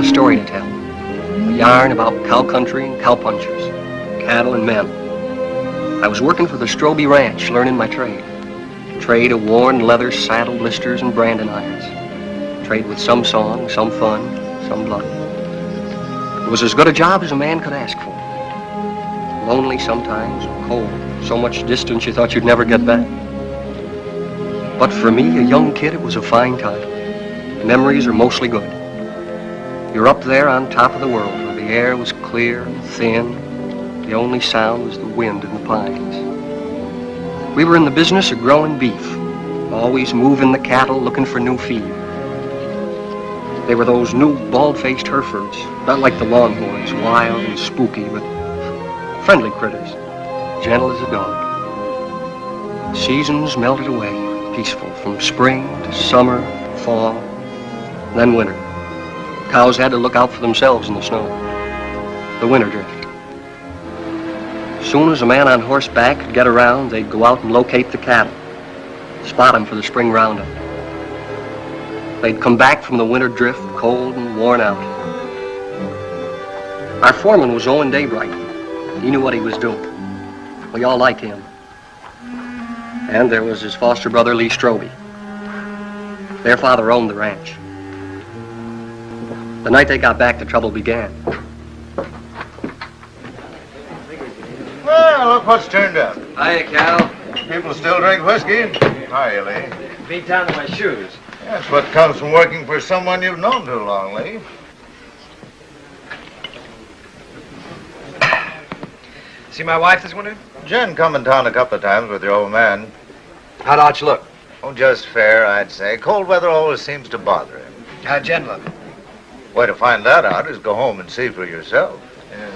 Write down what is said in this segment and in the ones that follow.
a story to tell. A yarn about cow country and cowpunchers, cattle and men. I was working for the Strobie ranch, learning my trade. Trade of worn leather saddle blisters and branding irons. Trade with some song, some fun, some blood. It was as good a job as a man could ask for. Lonely sometimes, cold, so much distance you thought you'd never get back. But for me, a young kid, it was a fine time. The memories are mostly good. You're up there on top of the world where the air was clear and thin. The only sound was the wind in the pines. We were in the business of growing beef, always moving the cattle, looking for new feed. They were those new bald-faced Herefords, not like the Longhorns, wild and spooky, but friendly critters, gentle as a dog. Seasons melted away, peaceful, from spring to summer, fall, then winter. Cows had to look out for themselves in the snow. The winter drift. As soon as a man on horseback could get around, they'd go out and locate the cattle, spot them for the spring roundup. They'd come back from the winter drift, cold and worn out. Our foreman was Owen Daybright. He knew what he was doing. We all liked him. And there was his foster brother, Lee Strobie. Their father owned the ranch. The night they got back, the trouble began. Well, look what's turned up. Hiya, Cal. People still drink whiskey? Hiya, Lee. Beat down to my shoes. That's what comes from working for someone you've known too long, Lee. See my wife this winter? Jen come in town a couple of times with your old man. How'd Arch look? Oh, just fair, I'd say. Cold weather always seems to bother him. How'd Jen look? Way to find that out is go home and see for yourself. Yeah.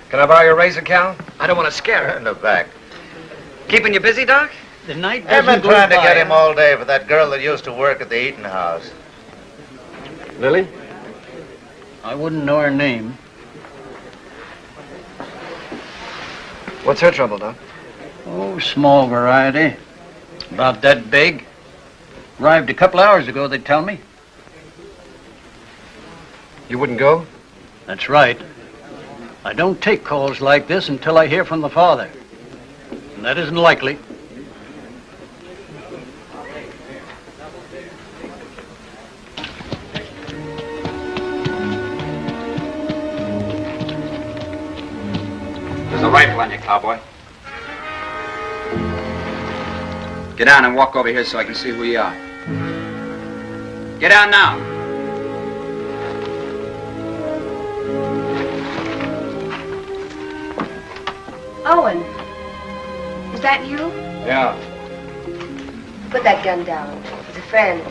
Can I borrow your razor, Cal? I don't want to scare her. In the back. Keeping you busy, Doc? The night I've doesn't been go trying to by. get him all day for that girl that used to work at the eating house. Lily? I wouldn't know her name. What's her trouble, Doc? Oh, small variety. About that big. Arrived a couple hours ago, they tell me. You wouldn't go? That's right. I don't take calls like this until I hear from the father. And that isn't likely. There's a rifle on you, cowboy. Get down and walk over here so I can see who you are. Get down now. Owen, is that you? Yeah. Put that gun down. It's a friend.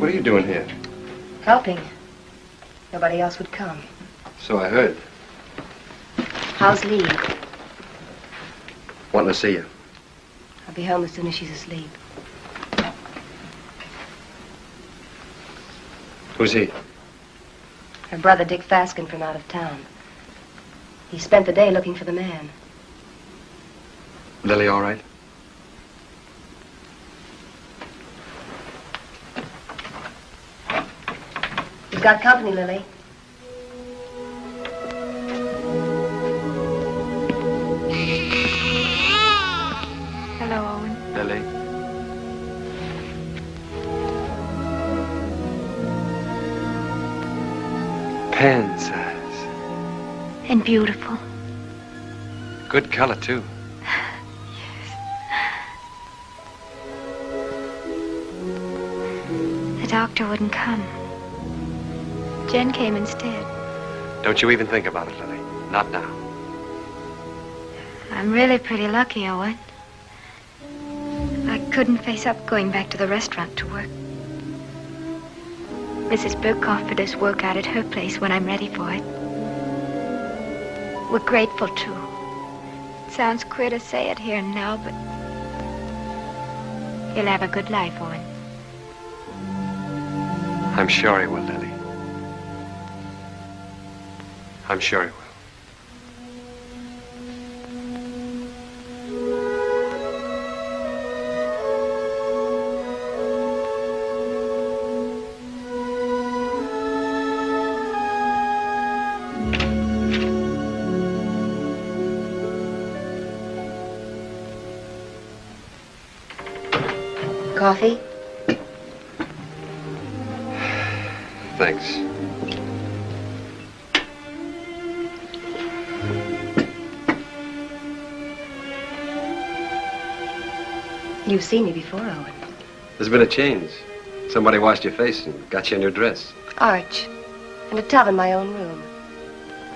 What are you doing here? Helping. Nobody else would come. So I heard. How's Lee? Wanting to see you. I'll be home as soon as she's asleep. Who's he? Her brother, Dick Fasken, from out of town. He spent the day looking for the man. Lily all right? He's got company, Lily. Hello, Owen. Lily? Pen size. And beautiful. Good color, too. The doctor wouldn't come. Jen came instead. Don't you even think about it, Lily. Not now. I'm really pretty lucky, Owen. I couldn't face up going back to the restaurant to work. Mrs. Burke offered us work out at her place when I'm ready for it. We're grateful, too. It sounds queer to say it here and now, but he'll have a good life, Owen. I'm sure he will, Lily. I'm sure he will. Coffee? Thanks. You've seen me before, Owen. There's been a change. Somebody washed your face and got you a new dress. Arch. And a tub in my own room.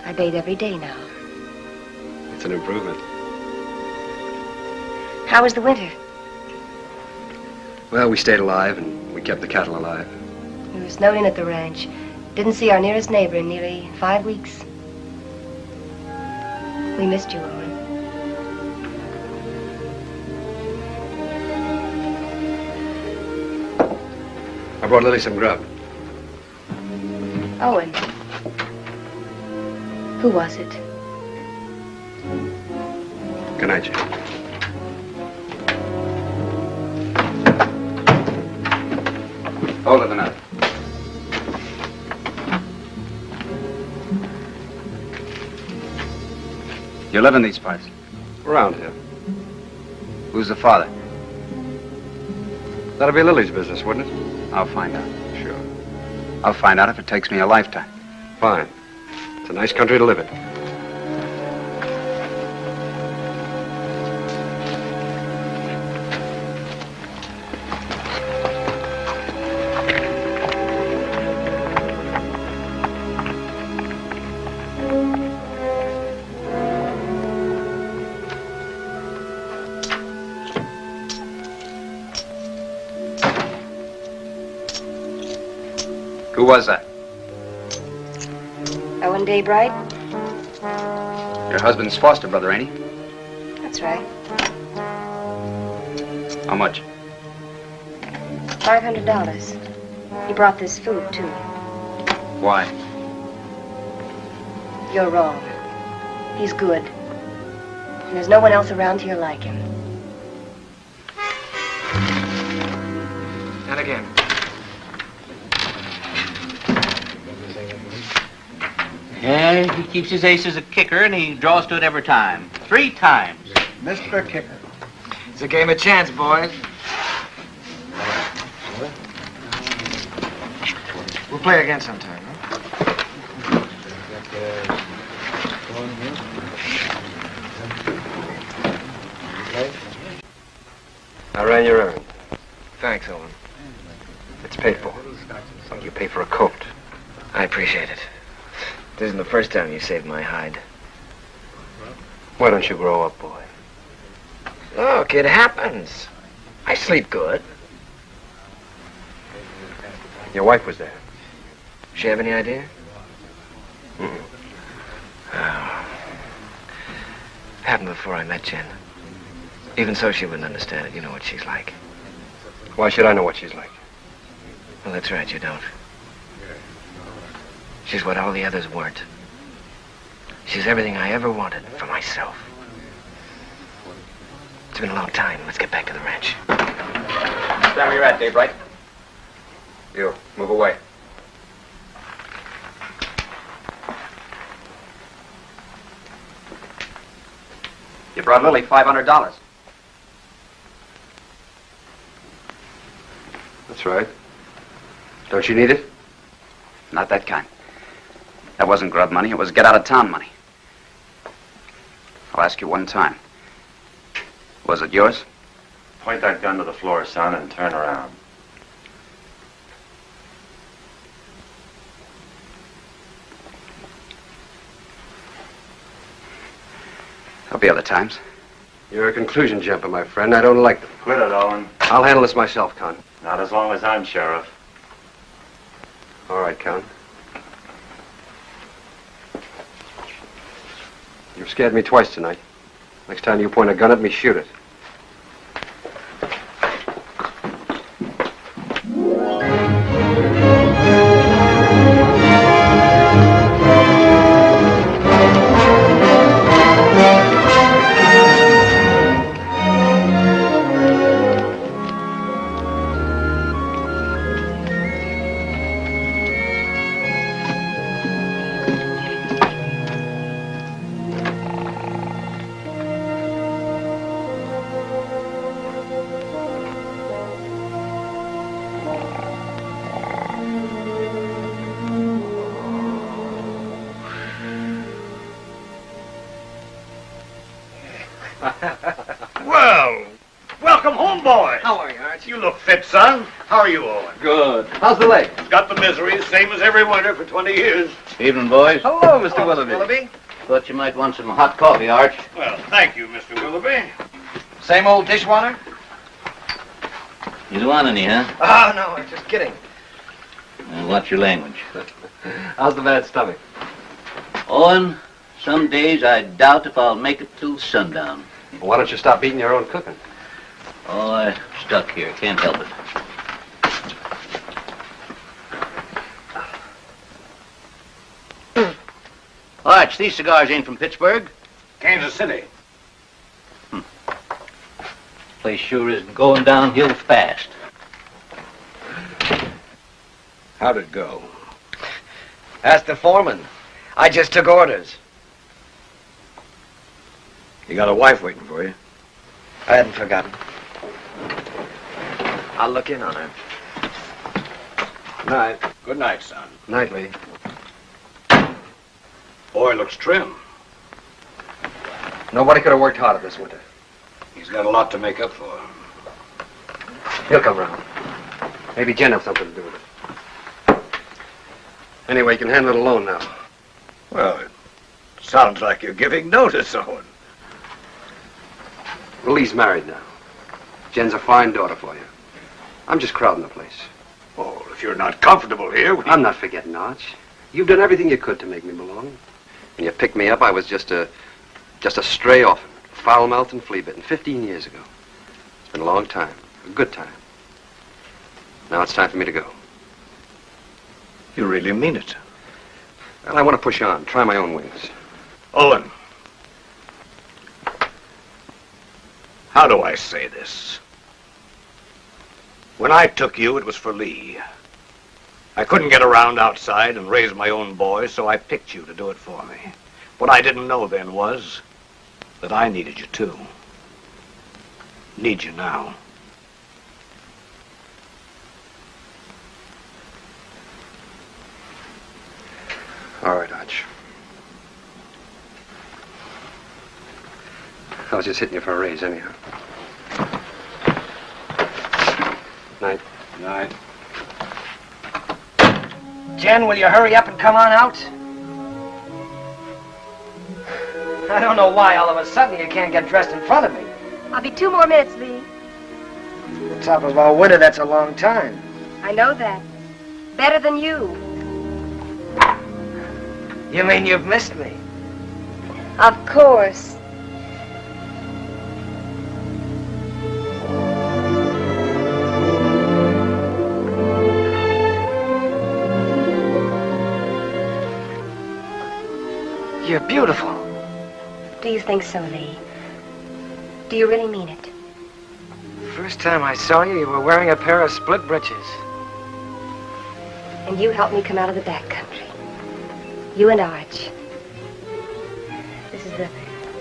I bathe every day now. It's an improvement. How was the winter? Well, we stayed alive and we kept the cattle alive. We were snowed in at the ranch. Didn't see our nearest neighbor in nearly 5 weeks. We missed you, Owen. I brought Lily some grub. Owen. Who was it? Good night, Jen. Hold it a minute. You live in these parts? Around here. Who's the father? That'll be Lily's business, wouldn't it? I'll find out. Sure. I'll find out if it takes me a lifetime. Fine. It's a nice country to live in. Who was that? Owen Daybright? Your husband's foster brother, ain't he? That's right. How much? $500. He brought this food, too. Why? You're wrong. He's good. And there's no one else around here like him. And again. Yeah, he keeps his ace as a kicker, and he draws to it every time. 3 times. Mr. Kicker. It's a game of chance, boys. We'll play again sometime, huh? I ran your errand. Thanks, Owen. It's paid for. Like you pay for a coat. I appreciate it. It isn't the first time you saved my hide. Why don't you grow up, boy? Look, it happens. I sleep good. Your wife was there. She have any idea? Mm-mm. Oh. Happened before I met Jen. Even so, she wouldn't understand it. You know what she's like. Why should I know what she's like? Well, that's right, you don't. She's what all the others weren't. She's everything I ever wanted for myself. It's been a long time. Let's get back to the ranch. Stand where you're at, Daybright. You, move away. You brought Lily $500. That's right. Don't you need it? Not that kind. That wasn't grub money. It was get-out-of-town money. I'll ask you one time. Was it yours? Point that gun to the floor, son, and turn around. There'll be other times. You're a conclusion jumper, my friend. I don't like them. Quit it, Owen. I'll handle this myself, Con. Not as long as I'm sheriff. All right, Con. You've scared me twice tonight. Next time you point a gun at me, shoot it. Well, welcome home, boys. How are you, Arch? You look fit, son. How are you, Owen? Good. How's the leg? Got the misery, same as every winter for 20 years. Evening, boys. Hello, Mr. Willoughby. Thought you might want some hot coffee, Arch. Well, thank you, Mr. Willoughby. Same old dishwater? You don't want any, huh? Oh, no, I'm just kidding. Watch your language. How's the bad stomach? Owen, some days I doubt if I'll make it till sundown. Well, why don't you stop eating your own cooking? Oh, I'm stuck here. Can't help it. Arch, these cigars ain't from Pittsburgh. Kansas City. Place sure is going downhill fast. How'd it go? Ask the foreman. I just took orders. You got a wife waiting for you. I hadn't forgotten. I'll look in on her. Night. Good night, son. Night, Lee. Boy looks trim. Nobody could have worked harder this winter. He's got a lot to make up for. He'll come round. Maybe Jen has something to do with it. Anyway, you can handle it alone now. Well, it sounds like you're giving notice, Owen. Well, Lee's married now. Jen's a fine daughter for you. I'm just crowding the place. Oh, if you're not comfortable here, I'm not forgetting, Arch. You've done everything you could to make me belong. When you picked me up, I was just a stray orphan, foul-mouthed and flea-bitten, 15 years ago. It's been a long time, a good time. Now it's time for me to go. You really mean it? Well, I want to push on, try my own wings. Owen. How do I say this? When I took you, it was for Lee. I couldn't get around outside and raise my own boys, so I picked you to do it for me. What I didn't know then was that I needed you too. Need you now. All right, Arch. I was just hitting you for a raise anyhow. Night. Night. Jen, will you hurry up and come on out? I don't know why all of a sudden you can't get dressed in front of me. I'll be 2 more minutes, Lee. The top of all winter, that's a long time. I know that. Better than you. You mean you've missed me? Of course. You're beautiful. Do you think so, Lee? Do you really mean it? First time I saw you, you were wearing a pair of split breeches. And you helped me come out of the back country. You and Arch. This is the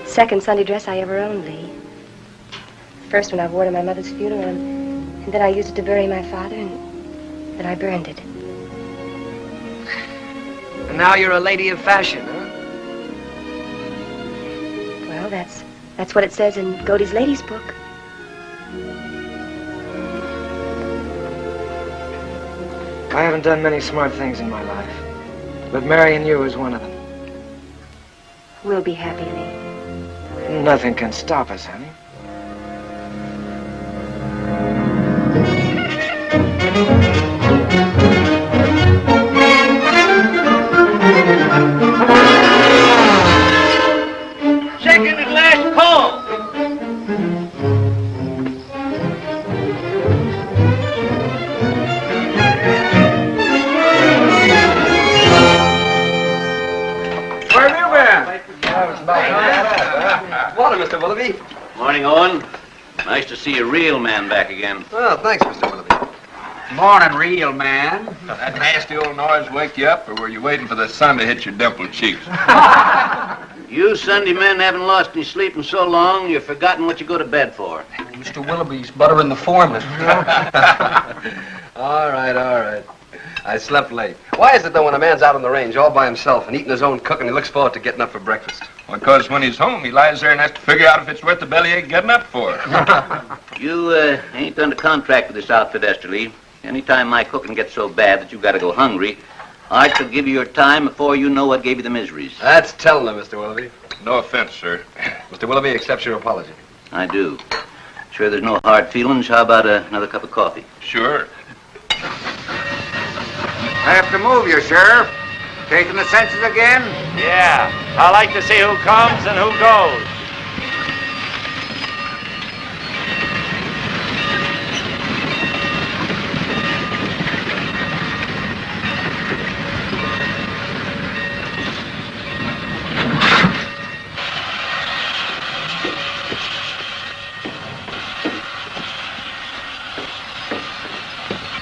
second Sunday dress I ever owned, Lee. First one I wore to my mother's funeral, and then I used it to bury my father, and then I burned it. And now you're a lady of fashion, huh? Well, that's what it says in Godey's Ladies book. I haven't done many smart things in my life, but marrying you is one of them. We'll be happy, Lee. Nothing can stop us, honey. Second and last call. Where have you been? Water, Mr. Willoughby. Morning, Owen. Nice to see a real man back again. Oh, thanks, Mr. Willoughby. Morning, real man. That nasty old noise wake you up, or were you waiting for the sun to hit your dimpled cheeks? You Sunday men haven't lost any sleep in so long, you've forgotten what you go to bed for. Mr. Willoughby's buttering the foreman. All right, all right. I slept late. Why is it, though, when a man's out on the range all by himself and eating his own cooking, he looks forward to getting up for breakfast? Because when he's home, he lies there and has to figure out if it's worth the bellyache getting up for. You ain't under contract with this outfit, Esterly. Anytime my cooking gets so bad that you gotta go hungry, Arch will give you your time before you know what gave you the miseries. That's telling him, Mr. Willoughby. No offense, sir. Mr. Willoughby accepts your apology. I do. Sure there's no hard feelings. How about another cup of coffee? Sure. I have to move you, Sheriff. Taking the census again? Yeah. I like to see who comes and who goes.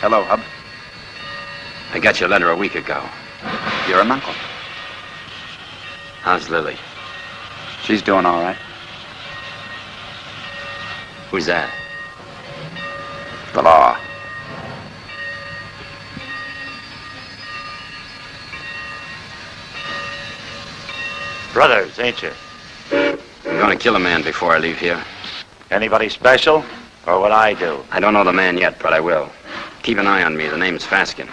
Hello, Hub. I got your letter a week ago. You're an uncle. How's Lily? She's doing all right. Who's that? The law. Brothers, ain't you? I'm going to kill a man before I leave here. Anybody special? Or what I do? I don't know the man yet, but I will. Keep an eye on me. The name's Fasken.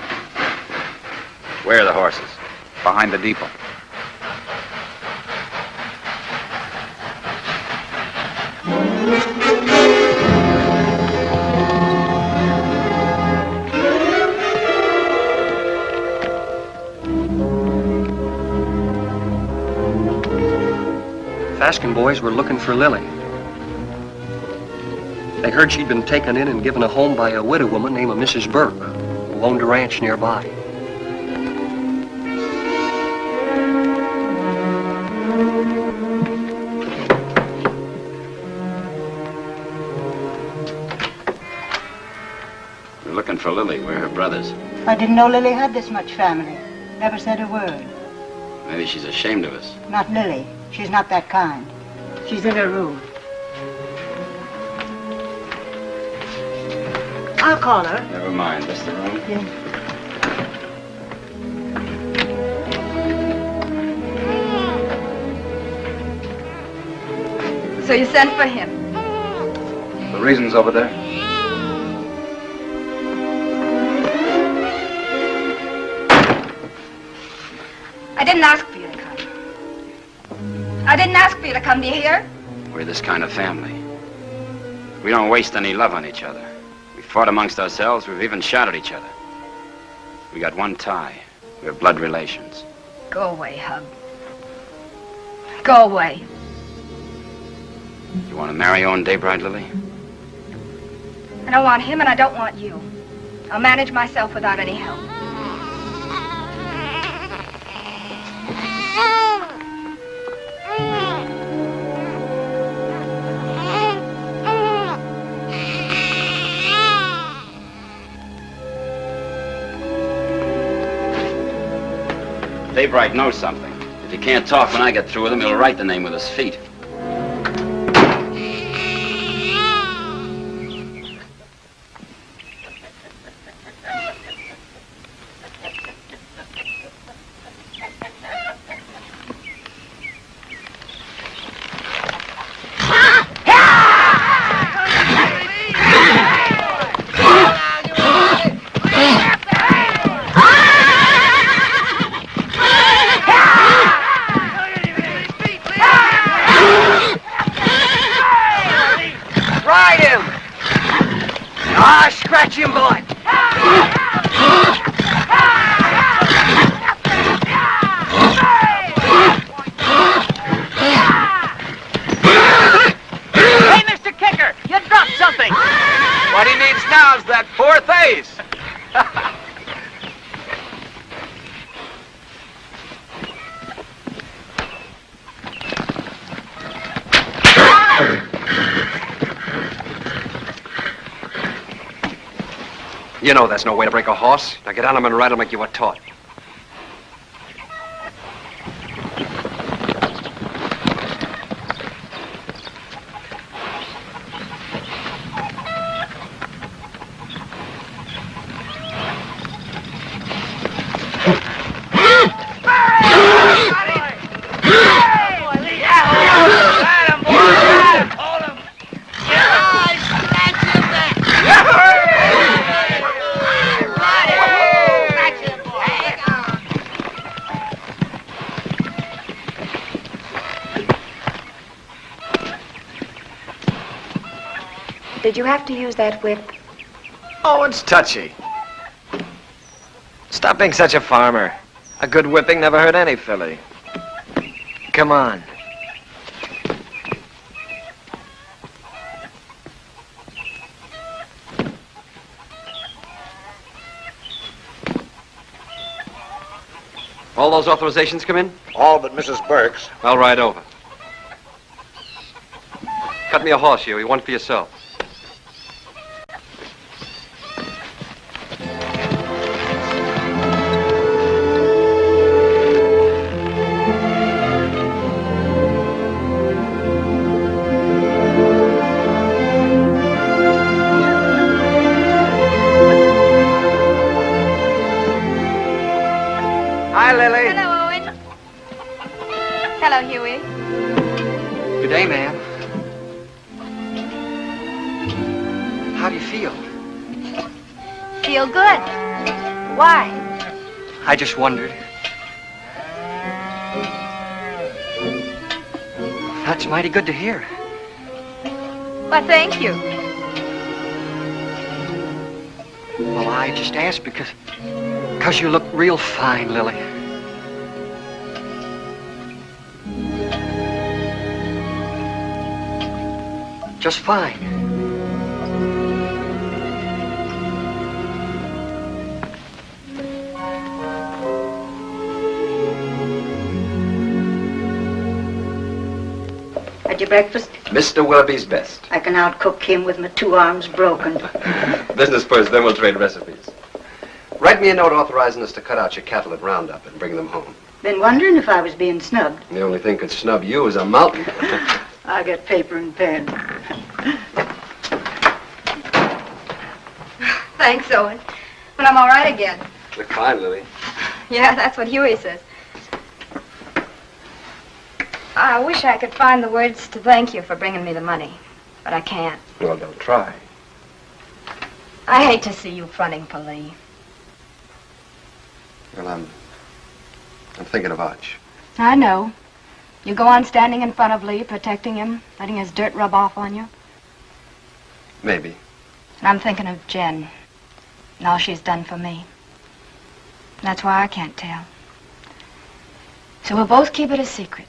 Where are the horses? Behind the depot. Fasken boys were looking for Lily. They heard she'd been taken in and given a home by a widow woman named Mrs. Burke, who owned a ranch nearby. We're looking for Lily. We're her brothers. I didn't know Lily had this much family. Never said a word. Maybe she's ashamed of us. Not Lily. She's not that kind. She's in her room. I'll call her. Never mind. That's the room. Yeah. So you sent for him? The reason's over there. I didn't ask for you to come. I didn't ask for you to come, do you hear? We're this kind of family. We don't waste any love on each other. We fought amongst ourselves. We've even shot at each other. We got one tie. We're blood relations. Go away, Hub. Go away. You want to marry Owen Daybright, Lily? I don't want him and I don't want you. I'll manage myself without any help. Daybright knows something. If he can't talk when I get through with him, he'll write the name with his feet. You know that's no way to break a horse. Now get on him and ride him like you were taught. Did you have to use that whip? Oh, it's touchy. Stop being such a farmer. A good whipping never hurt any filly. Come on. All those authorizations come in? All but Mrs. Burke's. I'll ride over. Cut me a horse, Hewie. One for yourself. Hi, Lily. Hello, Owen. Hello, Huey. Good day, ma'am. How do you feel? Feel good. Why? I just wondered. That's mighty good to hear. Well, thank you. Well, I just asked because you look real fine, Lily. Just fine. Had your breakfast? Mr. Willoughby's best. I can outcook him with my 2 arms broken. Business first, then we'll trade recipes. Write me a note authorizing us to cut out your cattle at Roundup and bring them home. Been wondering if I was being snubbed. The only thing could snub you is a mountain. I'll get paper and pen. Thanks, Owen. But I'm all right again. Look fine, Lily. Yeah, that's what Huey says. I wish I could find the words to thank you for bringing me the money, but I can't. Well, don't try. I hate to see you fronting for Lee. Well, I'm thinking of Arch. I know. You go on standing in front of Lee, protecting him, letting his dirt rub off on you. Maybe. And I'm thinking of Jen and all she's done for me. That's why I can't tell. So we'll both keep it a secret.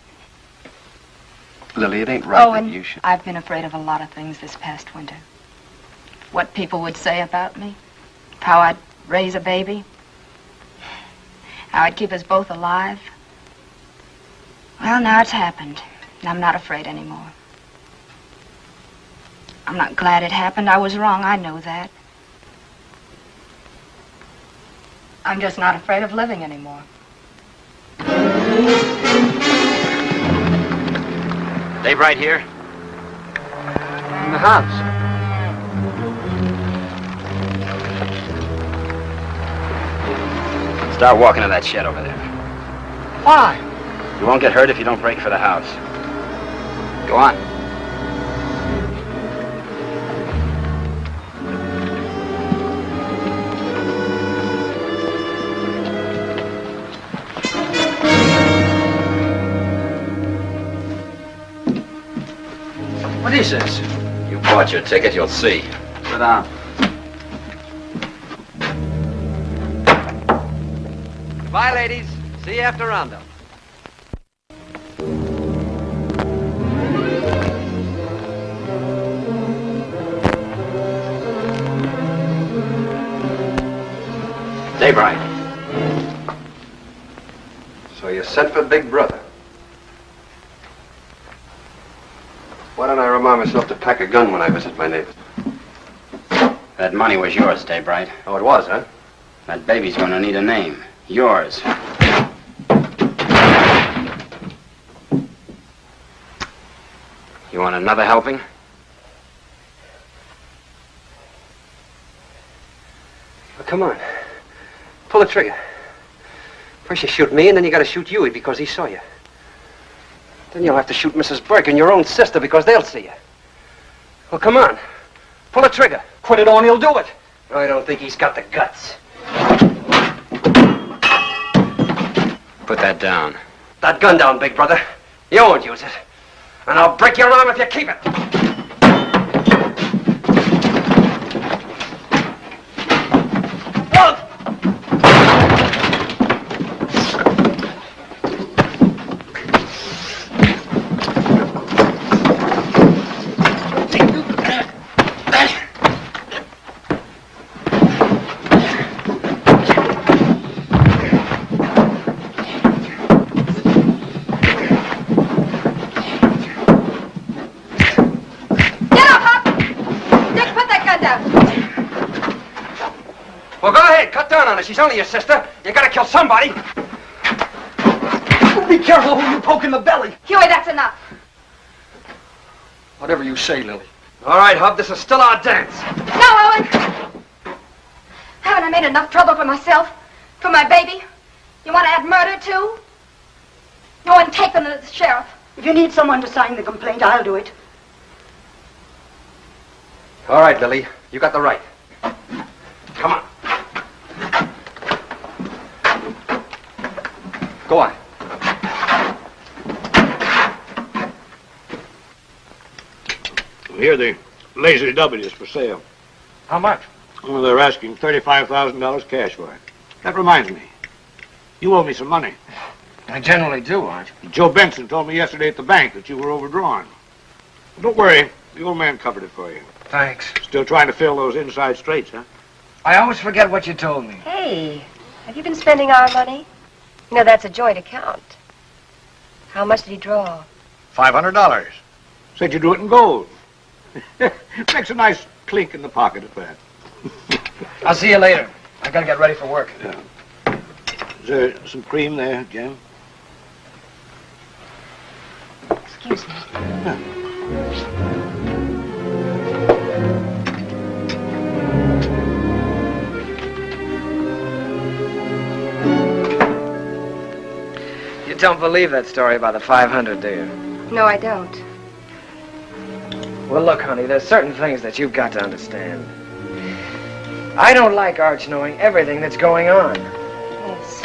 Lily, it ain't right Owen, that you should... I've been afraid of a lot of things this past winter. What people would say about me, how I'd raise a baby, how I'd keep us both alive. Well, now it's happened, and I'm not afraid anymore. I'm not glad it happened. I was wrong, I know that. I'm just not afraid of living anymore. Daybright here? In the house. Start walking to that shed over there. Why? You won't get hurt if you don't break for the house. Go on. What is this? You bought your ticket, you'll see. Sit down. Bye, ladies. See you after Roundup. Daybright. So you sent for Big Brother. Why don't I remind myself to pack a gun when I visit my neighbors? That money was yours, Daybright. Oh, it was, huh? That baby's gonna need a name. Yours. You want another helping? Well, come on. Pull the trigger. First you shoot me, and then you gotta shoot Hewie because he saw you. Then you'll have to shoot Mrs. Burke and your own sister because they'll see you. Well, come on. Pull the trigger. Put it on, he'll do it. I don't think he's got the guts. Put that down. That gun down, Big Brother. You won't use it. And I'll break your arm if you keep it. Well, go ahead. Cut down on her. She's only your sister. You gotta kill somebody. Be careful who you poke in the belly. Huey, that's enough. Whatever you say, Lily. All right, Hub, this is still our dance. No, Owen! Haven't I made enough trouble for myself? For my baby? You want to add murder, too? Go and take them to the sheriff. If you need someone to sign the complaint, I'll do it. All right, Lily. You got the right. Come on. Go on. Here, the Lazy W is for sale. How much? Well, they're asking $35,000 cash for it. That reminds me. You owe me some money. I generally do, Arch. Joe Benson told me yesterday at the bank that you were overdrawn. Well, don't worry. The old man covered it for you. Thanks. Still trying to fill those inside straights, huh? I always forget what you told me. Hey, have you been spending our money? You know, that's a joint account. How much did he draw? $500. Said you do it in gold. Makes a nice clink in the pocket at that. I'll see you later. I gotta get ready for work. Yeah. Is there some cream there, Jen? Excuse me. You don't believe that story about the 500, do you? No, I don't. Well, look, honey, there's certain things that you've got to understand. I don't like Arch knowing everything that's going on. Yes.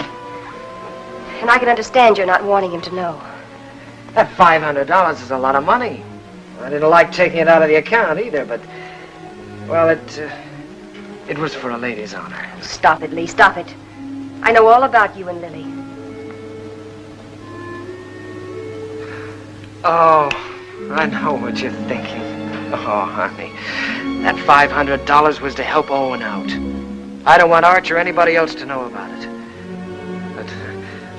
And I can understand you're not wanting him to know. That $500 is a lot of money. I didn't like taking it out of the account either, but, well, it was for a lady's honor. Stop it, Lee, stop it. I know all about you and Lily. Oh, I know what you're thinking. Oh, honey, that $500 was to help Owen out. I don't want Arch or anybody else to know about it. But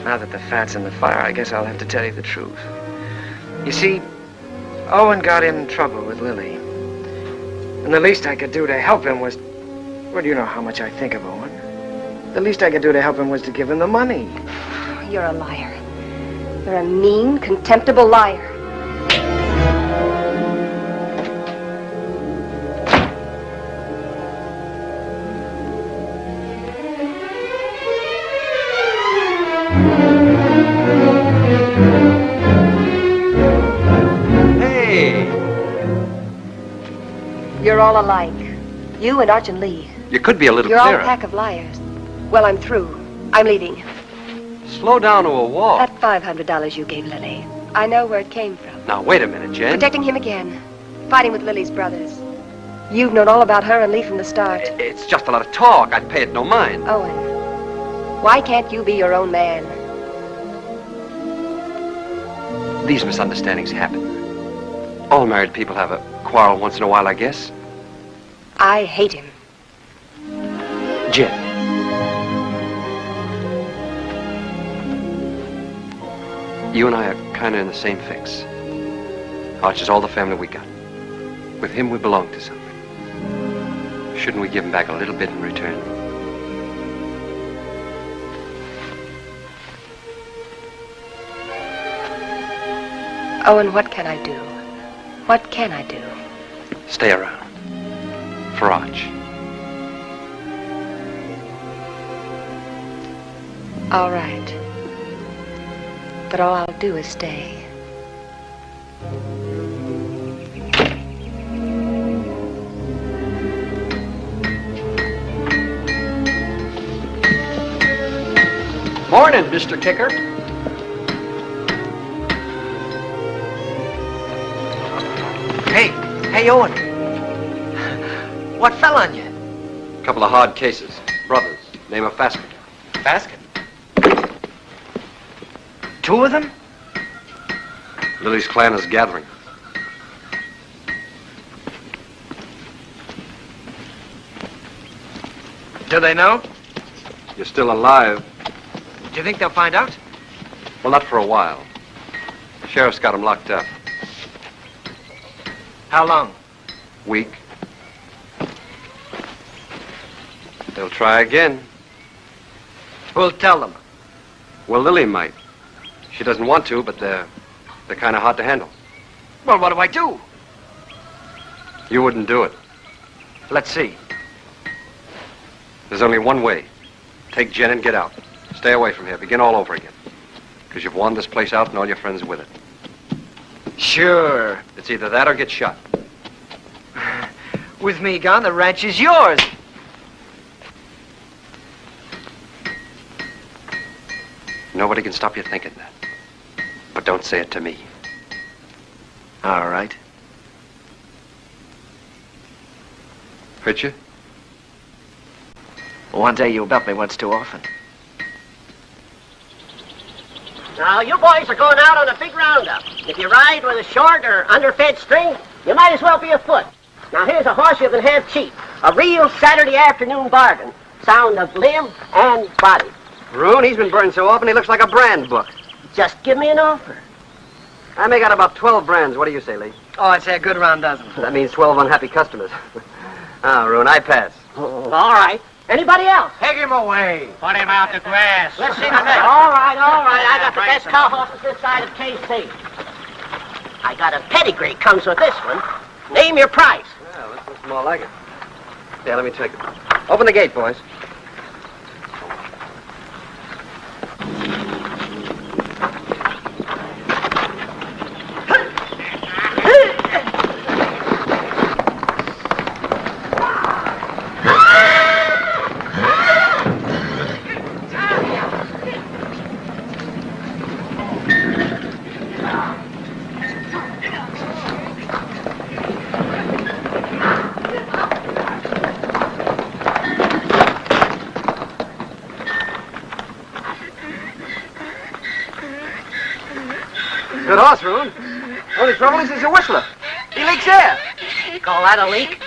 now that the fat's in the fire, I guess I'll have to tell you the truth. You see, Owen got in trouble with Lily. And the least I could do to help him was... Well, you know how much I think of Owen. The least I could do to help him was to give him the money. You're a liar. You're a mean, contemptible liar. You're all alike. You and Arch and Lee. You could be a little You're all clearer. a pack of liars. Well, I'm through. I'm leaving. Slow down to a walk. That $500 you gave Lily, I know where it came from. Now, wait a minute, Jen. Protecting him again. Fighting with Lily's brothers. You've known all about her and Lee from the start. It's just a lot of talk. I'd pay it no mind. Owen, why can't you be your own man? These misunderstandings happen. All married people have a quarrel once in a while, I guess. I hate him. Jen. You and I are kind of in the same fix. Arch is all the family we got. With him, we belong to something. Shouldn't we give him back a little bit in return? Owen, what can I do? What can I do? Stay around. For Arch. All right. But all I'll do is stay. Morning, Mr. Kicker. Hey, Owen. What fell on you? A couple of hard cases. Brothers. Name of Fasken. Fasken? Two of them? Lily's clan is gathering. Do they know? You're still alive. Do you think they'll find out? Well, not for a while. The sheriff's got him locked up. How long? Week. They'll try again. Who'll tell them? Well, Lily might. She doesn't want to, but they're kind of hard to handle. Well, what do I do? You wouldn't do it. Let's see. There's only one way. Take Jen and get out. Stay away from here. Begin all over again. Because you've won this place out and all your friends with it. Sure. It's either that or get shot. With me gone, the ranch is yours. Nobody can stop you thinking that. But don't say it to me. All right. Hurt you? One day you bet me once too often. Now, you boys are going out on a big roundup. If you ride with a short or underfed string, you might as well be afoot. Now, here's a horse you can have cheap. A real Saturday afternoon bargain. Sound of limb and body. Rune, he's been burned so often he looks like a brand book. Just give me an offer. I make out about 12 brands. What do you say, Lee? Oh, I'd say a good round dozen. That means 12 unhappy customers. Rune, I pass. All right. Anybody else? Take him away. Put him out to grass. Let's see the next. All right. I got the best cow horses this side of KC. I got a pedigree comes with this one. Name your price. Well, this looks more like it. Yeah, let me take it. Open the gate, boys. Good horse, Rune. Only trouble is he's a whistler. He leaks air. Call that a leak?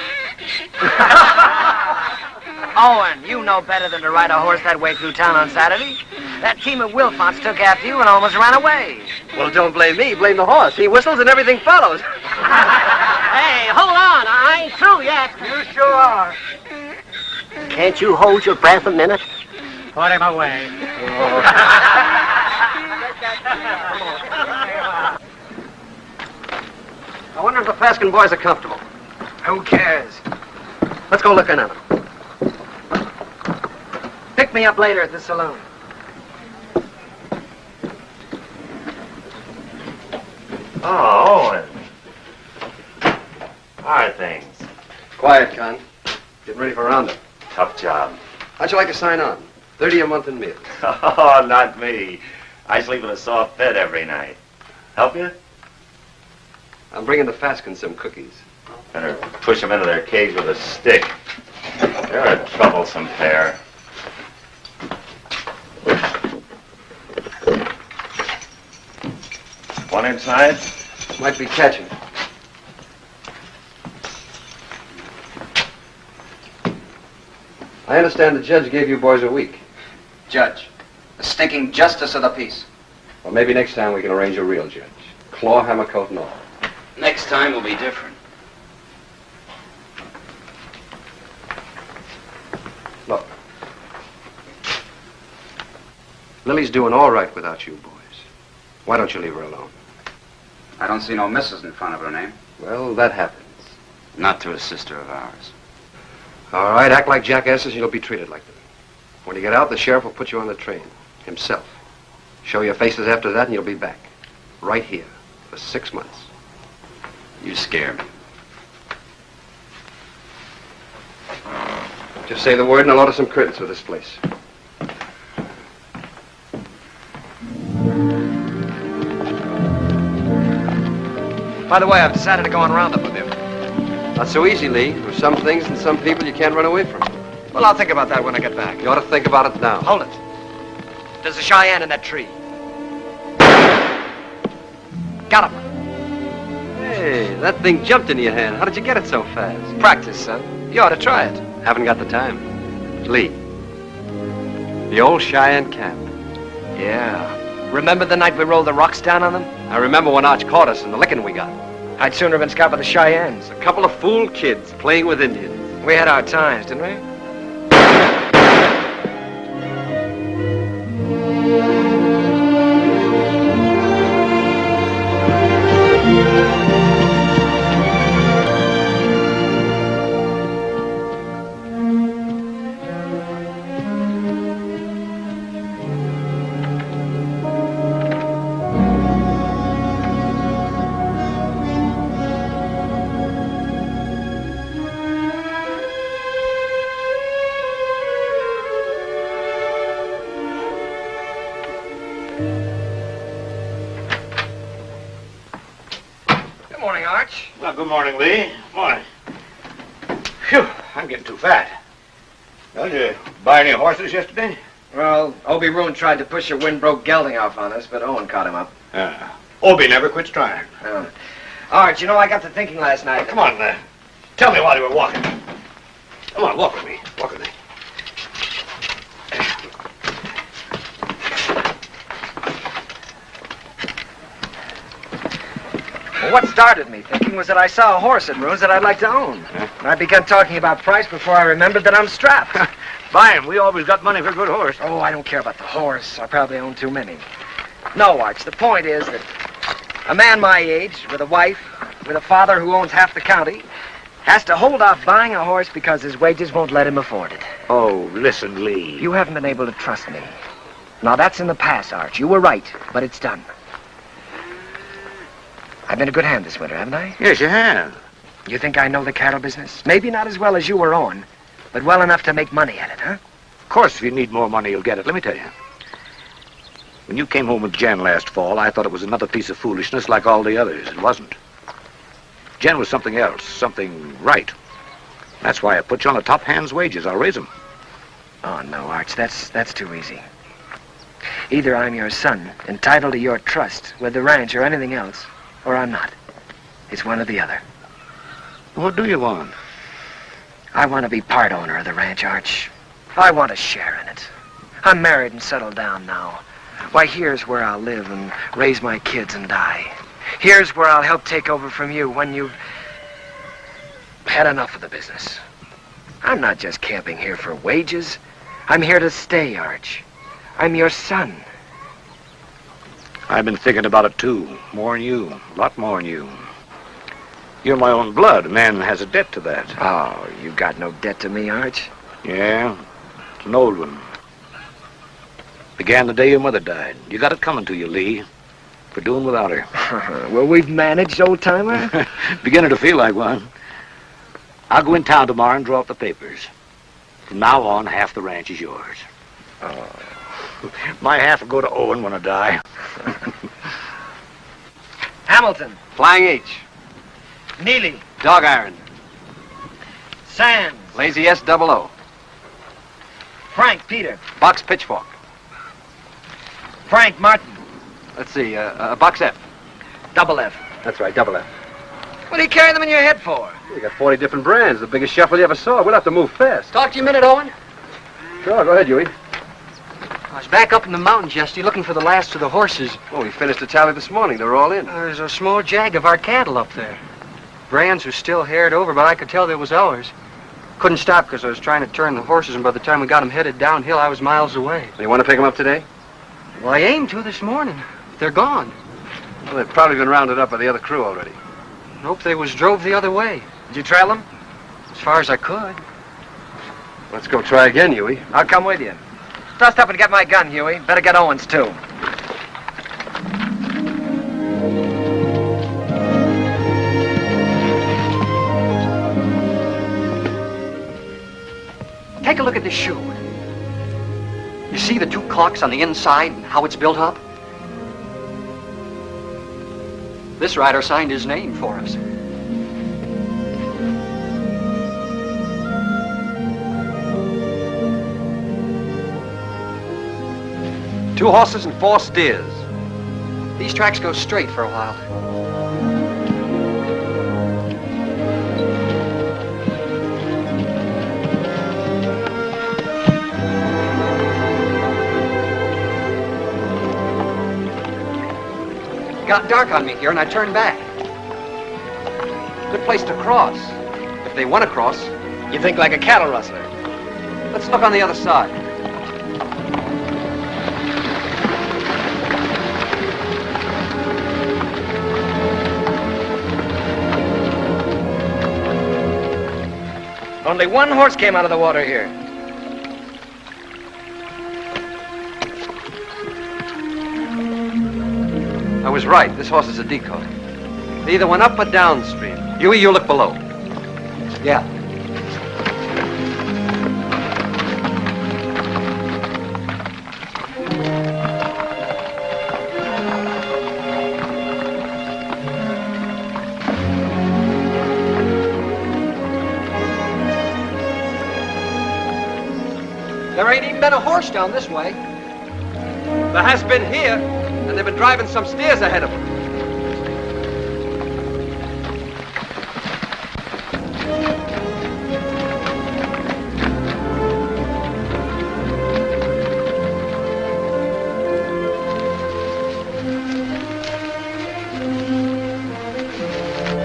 Owen, you know better than to ride a horse that way through town on Saturday. That team of Wilfonts took after you and almost ran away. Well, don't blame me. Blame the horse. He whistles and everything follows. Hey, hold on. I ain't through yet. You sure are. Can't you hold your breath a minute? Put him away. I wonder if the Fasken boys are comfortable. Who cares? Let's go look in on them. Pick me up later at the saloon. Oh, Owen. How are things? Quiet, Con. Getting ready for roundup. Tough job. How'd you like to sign on? 30 a month in meals. Oh, not me. I sleep with a soft bed every night. Help you? I'm bringing the Fasken some cookies. Better push them into their cage with a stick. They're a troublesome pair. One inside? Might be catching. I understand the judge gave you boys a week. Judge, the stinking justice of the peace. Well, maybe next time we can arrange a real judge. Claw, hammer, coat, and all. Next time will be different. Look. Lily's doing all right without you boys. Why don't you leave her alone? I don't see no missus in front of her name. Well, that happens. Not to a sister of ours. All right, act like jackasses and you'll be treated like them. When you get out, the sheriff will put you on the train. Himself. Show your faces after that and you'll be back. Right here. For 6 months. You scare me. Just say the word and I'll order some curtains for this place. By the way, I've decided to go on roundup with you. Not so easy, Lee. There's some things and some people you can't run away from. Well, I'll think about that when I get back. You ought to think about it now. Hold it. There's a Cheyenne in that tree. Got him. Hey, that thing jumped into your hand. How did you get it so fast? Practice, son. You ought to try it. Haven't got the time. Lee. The old Cheyenne camp. Yeah. Remember the night we rolled the rocks down on them? I remember when Arch caught us and the licking we got. I'd sooner have been scalping the Cheyennes. A couple of fool kids playing with Indians. We had our times, didn't we? Well, good morning, Lee. Morning. Phew, I'm getting too fat. Well, did you buy any horses yesterday? Well, Obie Rune tried to push a wind-broke gelding off on us, but Owen caught him up. Obie never quits trying. Arch, you know, I got to thinking last night. Come on, tell me while you were walking. Come on, walk with me. Walk with me. Well, what started me thinking was that I saw a horse at Rune's that I'd like to own. And I began talking about price before I remembered that I'm strapped. Buy him. We always got money for a good horse. Oh, I don't care about the horse. I probably own too many. No, Arch, the point is that a man my age, with a wife, with a father who owns half the county, has to hold off buying a horse because his wages won't let him afford it. Oh, listen, Lee. You haven't been able to trust me. Now, that's in the past, Arch. You were right, but it's done. I've been a good hand this winter, haven't I? Yes, you have. You think I know the cattle business? Maybe not as well as you or Owen, but well enough to make money at it, huh? Of course, if you need more money, you'll get it. Let me tell you. When you came home with Jen last fall, I thought it was another piece of foolishness like all the others. It wasn't. Jen was something else, something right. That's why I put you on the top hand's wages. I'll raise them. Oh, no, Arch, that's too easy. Either I'm your son, entitled to your trust with the ranch or anything else, or I'm not. It's one or the other. What do you want? I want to be part owner of the ranch, Arch. I want a share in it. I'm married and settled down now. Why, here's where I'll live and raise my kids and die. Here's where I'll help take over from you when you've had enough of the business. I'm not just camping here for wages. I'm here to stay, Arch. I'm your son. I've been thinking about it, too. More than you. A lot more than you. You're my own blood. A man has a debt to that. Oh, you got no debt to me, Arch. Yeah, it's an old one. Began the day your mother died. You got it coming to you, Lee. For doing without her. Well, we've managed, old-timer. Beginning to feel like one. I'll go in town tomorrow and draw up the papers. From now on, half the ranch is yours. Oh. My half will go to Owen when I die. Hamilton. Flying H. Neely. Dog iron. Sands. Lazy S-00. Frank Peter. Box pitchfork. Frank Martin. Let's see, box F. Double F. That's right, double F. What do you carry them in your head for? You got 40 different brands. The biggest shuffle you ever saw. We'll have to move fast. Talk to you a minute, Owen. Sure, go ahead, Huey. I was back up in the mountains yesterday looking for the last of the horses. Oh, we finished the tally this morning. They're all in. There's a small jag of our cattle up there. Brands were still haired over, but I could tell that was ours. Couldn't stop because I was trying to turn the horses, and by the time we got them headed downhill, I was miles away. You want to pick them up today? Well, I aimed to this morning. They're gone. Well, they've probably been rounded up by the other crew already. Nope, they was drove the other way. Did you trail them? As far as I could. Let's go try again, Huey. I'll come with you. Dust up and get my gun, Huey. Better get Owen's, too. Take a look at this shoe. You see the two clocks on the inside and how it's built up? This rider signed his name for us. Two horses and 4 steers. These tracks go straight for a while. Got dark on me here, and I turned back. Good place to cross. If they want to cross. You think like a cattle rustler. Let's look on the other side. Only one horse came out of the water here. I was right. This horse is a decoy. They either went up or downstream. Huey, you look below. Yeah. There ain't even been a horse down this way. There has been here, and they've been driving some steers ahead of them.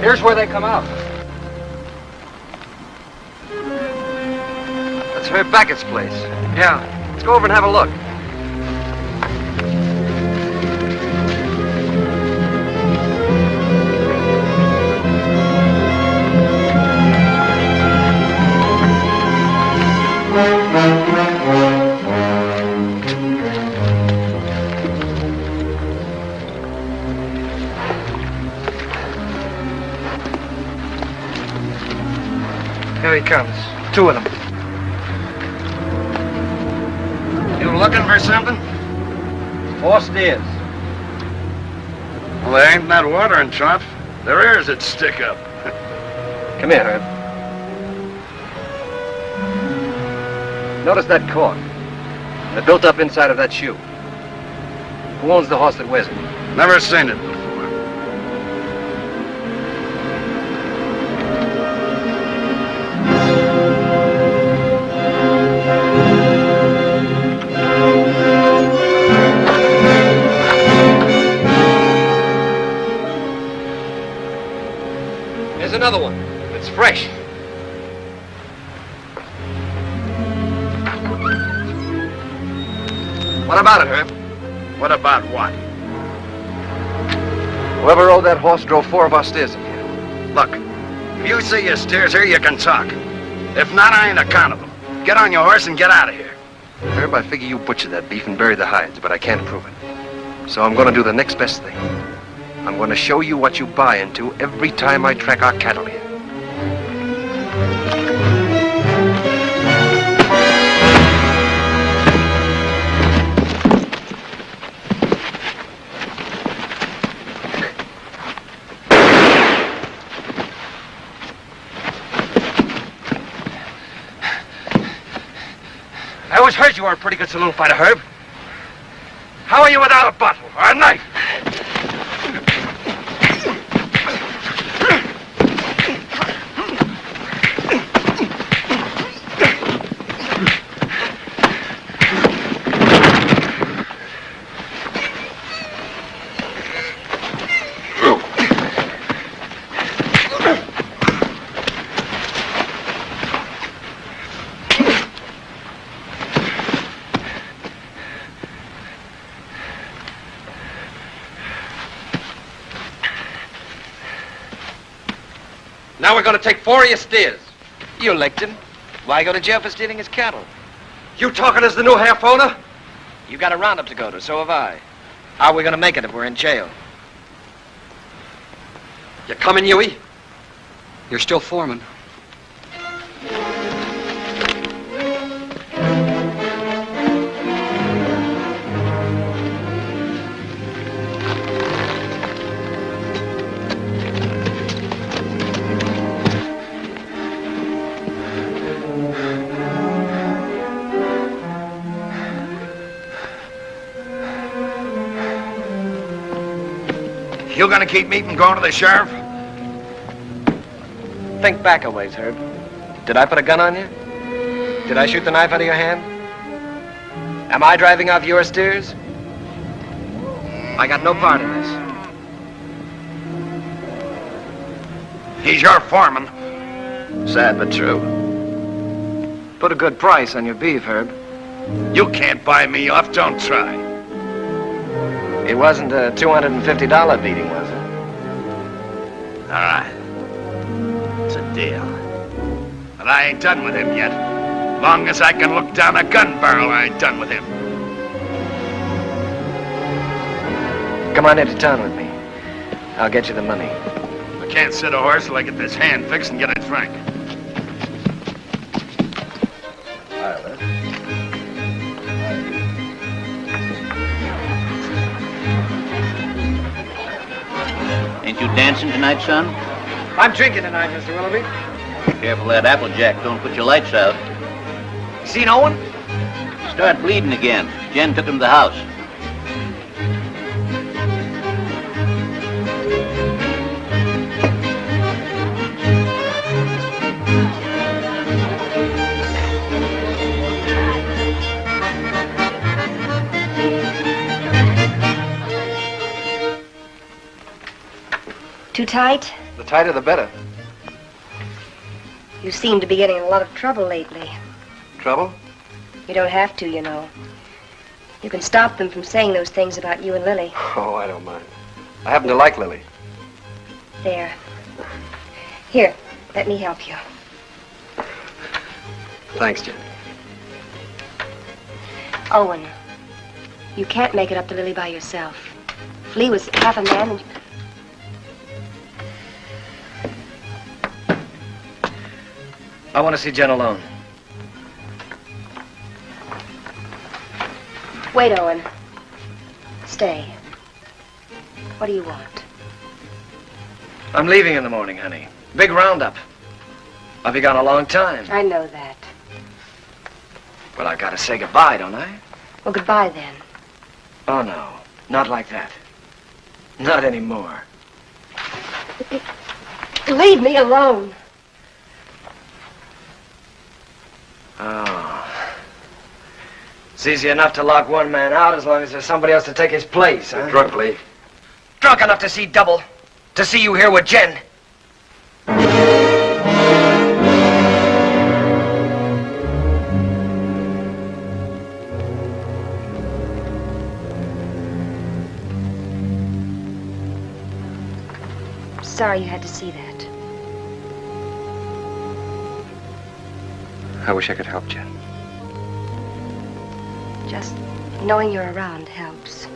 Here's where they come out. That's Herb Backett's place. Yeah. Let's go over and have a look. Here he comes. Two of them. You looking for something? 4 steers. Well, there ain't that watering trough. Their ears would stick up. Come here, Herb. Notice that cork. They're built up inside of that shoe. Who owns the horse that wears it? Never seen it before. Here's another one. It's fresh. What about it, Herb? What about what? Whoever rode that horse drove 4 of our steers in here. Look, if you see your steers here, you can talk. If not, I ain't accountable. Get on your horse and get out of here. Herb, I figure you butchered that beef and buried the hides, but I can't prove it. So I'm going to do the next best thing. I'm going to show you what you buy into every time I track our cattle here. I always heard you were a pretty good saloon fighter, Herb. How are you without a bottle or a knife? Now we're going to take 4 of your steers. You licked him. Why go to jail for stealing his cattle? You talking as the new half owner? You got a roundup to go to, so have I. How are we gonna make it if we're in jail? You coming, Huey? You're still foreman. You gonna keep me from going to the sheriff? Think back a ways, Herb. Did I put a gun on you? Did I shoot the knife out of your hand? Am I driving off your steers? I got no part in this. He's your foreman. Sad but true. Put a good price on your beef, Herb. You can't buy me off, don't try. It wasn't a $250 beating, was it? All right. It's a deal. But I ain't done with him yet. Long as I can look down a gun barrel, I ain't done with him. Come on into town with me. I'll get you the money. I can't sit a horse till I get this hand fixed and get it frank. Ain't you dancing tonight, son? I'm drinking tonight, Mr. Willoughby. Careful that Applejack don't put your lights out. Seen Owen? Start bleeding again. Jen took him to the house. Too tight? The tighter the better. You seem to be getting in a lot of trouble lately. Trouble? You don't have to, you know. You can stop them from saying those things about you and Lily. Oh, I don't mind. I happen to like Lily. There. Here, let me help you. Thanks, Jen. Owen, you can't make it up to Lily by yourself. If Lee was half a man and... I want to see Jen alone. Wait, Owen. Stay. What do you want? I'm leaving in the morning, honey. Big roundup. I'll be gone a long time. I know that. But I've got to say goodbye, don't I? Well, goodbye then. Oh, no. Not like that. Not anymore. Leave me alone. Oh. It's easy enough to lock one man out as long as there's somebody else to take his place, huh? Drunk, Lee. Drunk enough to see double. To see you here with Jen. Sorry you had to see that. I wish I could help, Jen. Just knowing you're around helps.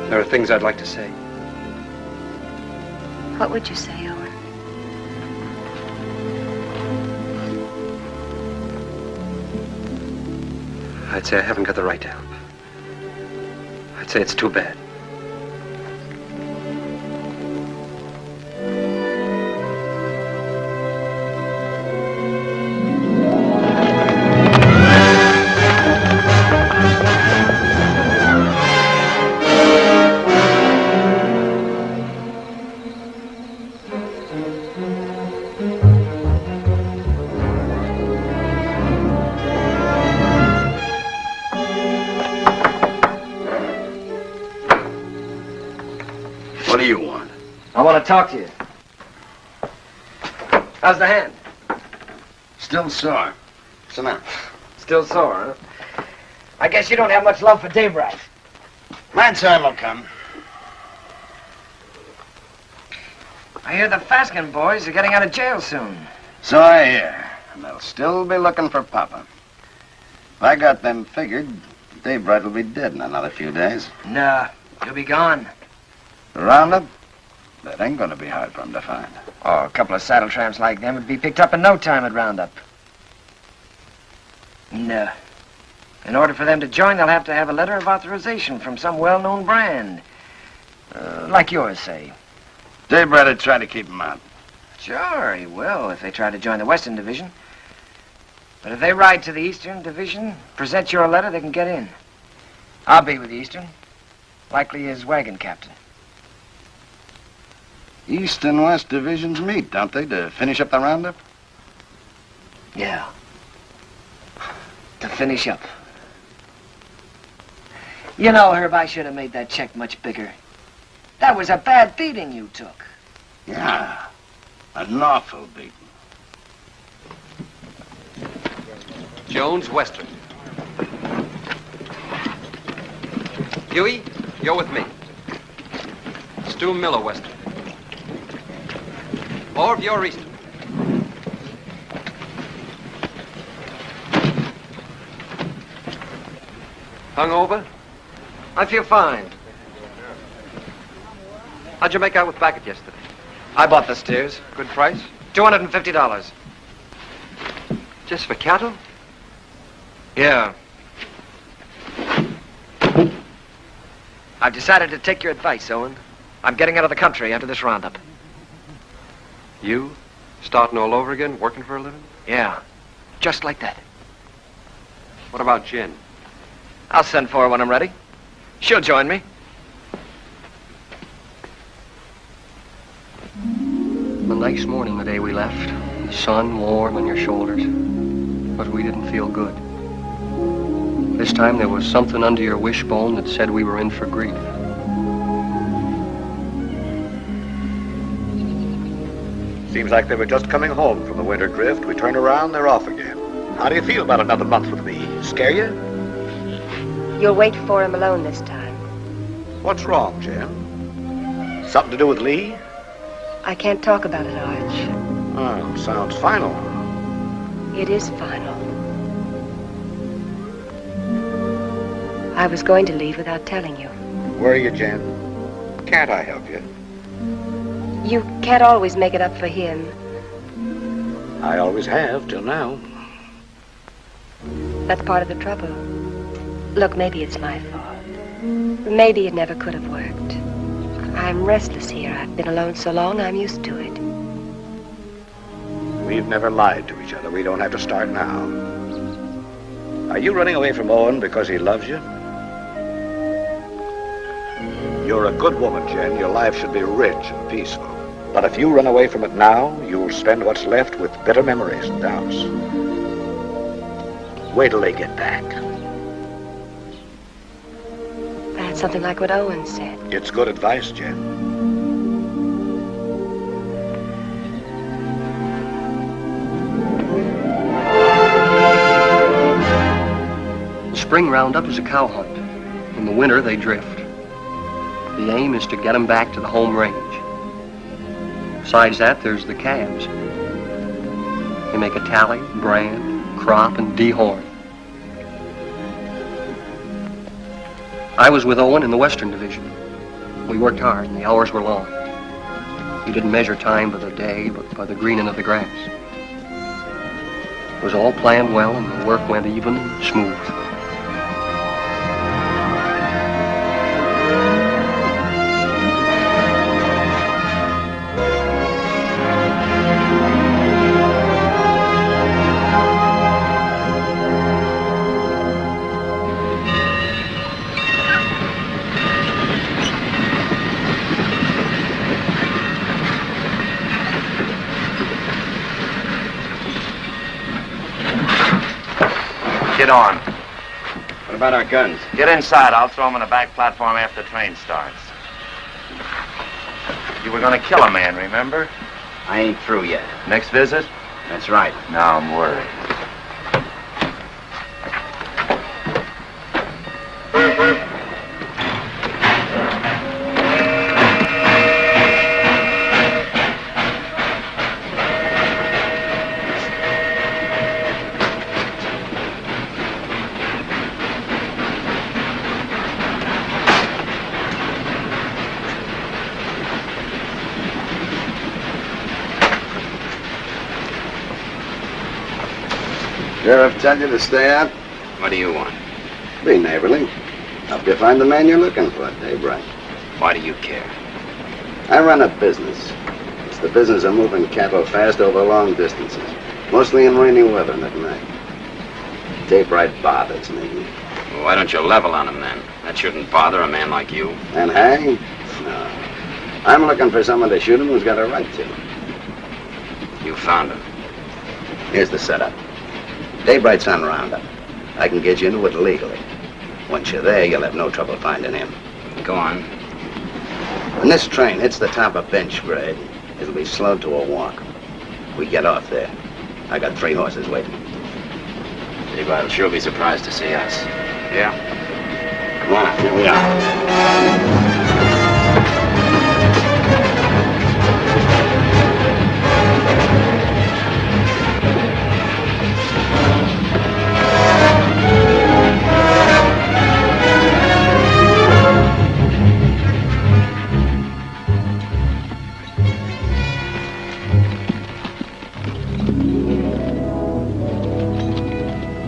There are things I'd like to say. What would you say, Owen? I'd say I haven't got the right to help. I'd say it's too bad. What do you want? I want to talk to you. How's the hand? Still sore. Sit down. Still sore, huh? I guess you don't have much love for Daybright. My time will come. I hear the Fasken boys are getting out of jail soon. So I hear. And they'll still be looking for Papa. If I got them figured, Daybright will be dead in another few days. Nah, he'll be gone. The roundup? That ain't gonna be hard for him to find. Oh, a couple of saddle tramps like them would be picked up in no time at roundup. No. In order for them to join, they'll have to have a letter of authorization from some well-known brand. Like yours, say. Daybright would try to keep him out. Sure, he will if they try to join the Western Division. But if they ride to the Eastern Division, present your letter, they can get in. I'll be with the Eastern. Likely as wagon captain. East and West divisions meet, don't they, to finish up the roundup? Yeah. To finish up. You know, Herb, I should have made that check much bigger. That was a bad beating you took. Yeah. An awful beating. Jones, Western. Huey, you're with me. Stu Miller, Western. More of your Eastern. Hungover? I feel fine. How'd you make out with Backett yesterday? I bought the steers. Good price? $250. Just for cattle? Yeah. I've decided to take your advice, Owen. I'm getting out of the country after this roundup. You? Starting all over again, working for a living? Yeah. Just like that. What about Jen? I'll send for her when I'm ready. She'll join me. A nice morning the day we left. The sun warm on your shoulders. But we didn't feel good. This time there was something under your wishbone that said we were in for grief. Seems like they were just coming home from the winter drift. We turn around, they're off again. How do you feel about another month with me? Scare you? You'll wait for him alone this time. What's wrong, Jen? Something to do with Lee? I can't talk about it, Arch. Oh, sounds final. It is final. I was going to leave without telling you. Where are you, Jen? Can't I help you? You can't always make it up for him. I always have, till now. That's part of the trouble. Look, maybe it's my fault. Maybe it never could have worked. I'm restless here. I've been alone so long, I'm used to it. We've never lied to each other. We don't have to start now. Are you running away from Owen because he loves you? You're a good woman, Jen. Your life should be rich and peaceful. But if you run away from it now, you'll spend what's left with bitter memories and doubts. Wait till they get back. That's something like what Owen said. It's good advice, Jen. The spring roundup is a cow hunt. In the winter, they drift. The aim is to get them back to the home range. Besides that, there's the calves. They make a tally, brand, crop, and dehorn. I was with Owen in the Western Division. We worked hard, and the hours were long. We didn't measure time by the day, but by the greening of the grass. It was all planned well, and the work went even and smooth. Get on. What about our guns? Get inside. I'll throw them on the back platform after the train starts. You were going to kill a man, remember? I ain't through yet. Next visit? That's right. Now I'm worried. Sheriff tell you to stay out? What do you want? Be neighborly. Help you find the man you're looking for, Daybright. Why do you care? I run a business. It's the business of moving cattle fast over long distances, mostly in rainy weather and at night. Daybright bothers me. Well, why don't you level on him then? That shouldn't bother a man like you. And hang? No. I'm looking for someone to shoot him who's got a right to. You found him. Here's the setup. Daybright's on roundup. I can get you into it legally. Once you're there, you'll have no trouble finding him. Go on. When this train hits the top of bench grade, it'll be slowed to a walk. We get off there. I got 3 horses waiting. Daybridt'll sure be surprised to see us. Yeah? Come on, here we are.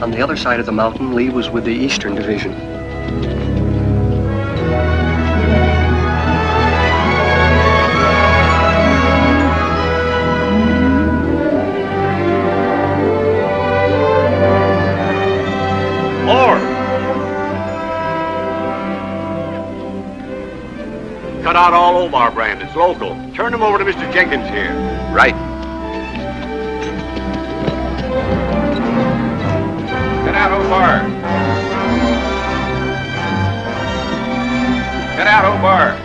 On the other side of the mountain, Lee was with the Eastern Division. More! Cut out all Omar brand. It's local. Turn them over to Mr. Jenkins here. Right. Cut out Omar. Cut out Omar.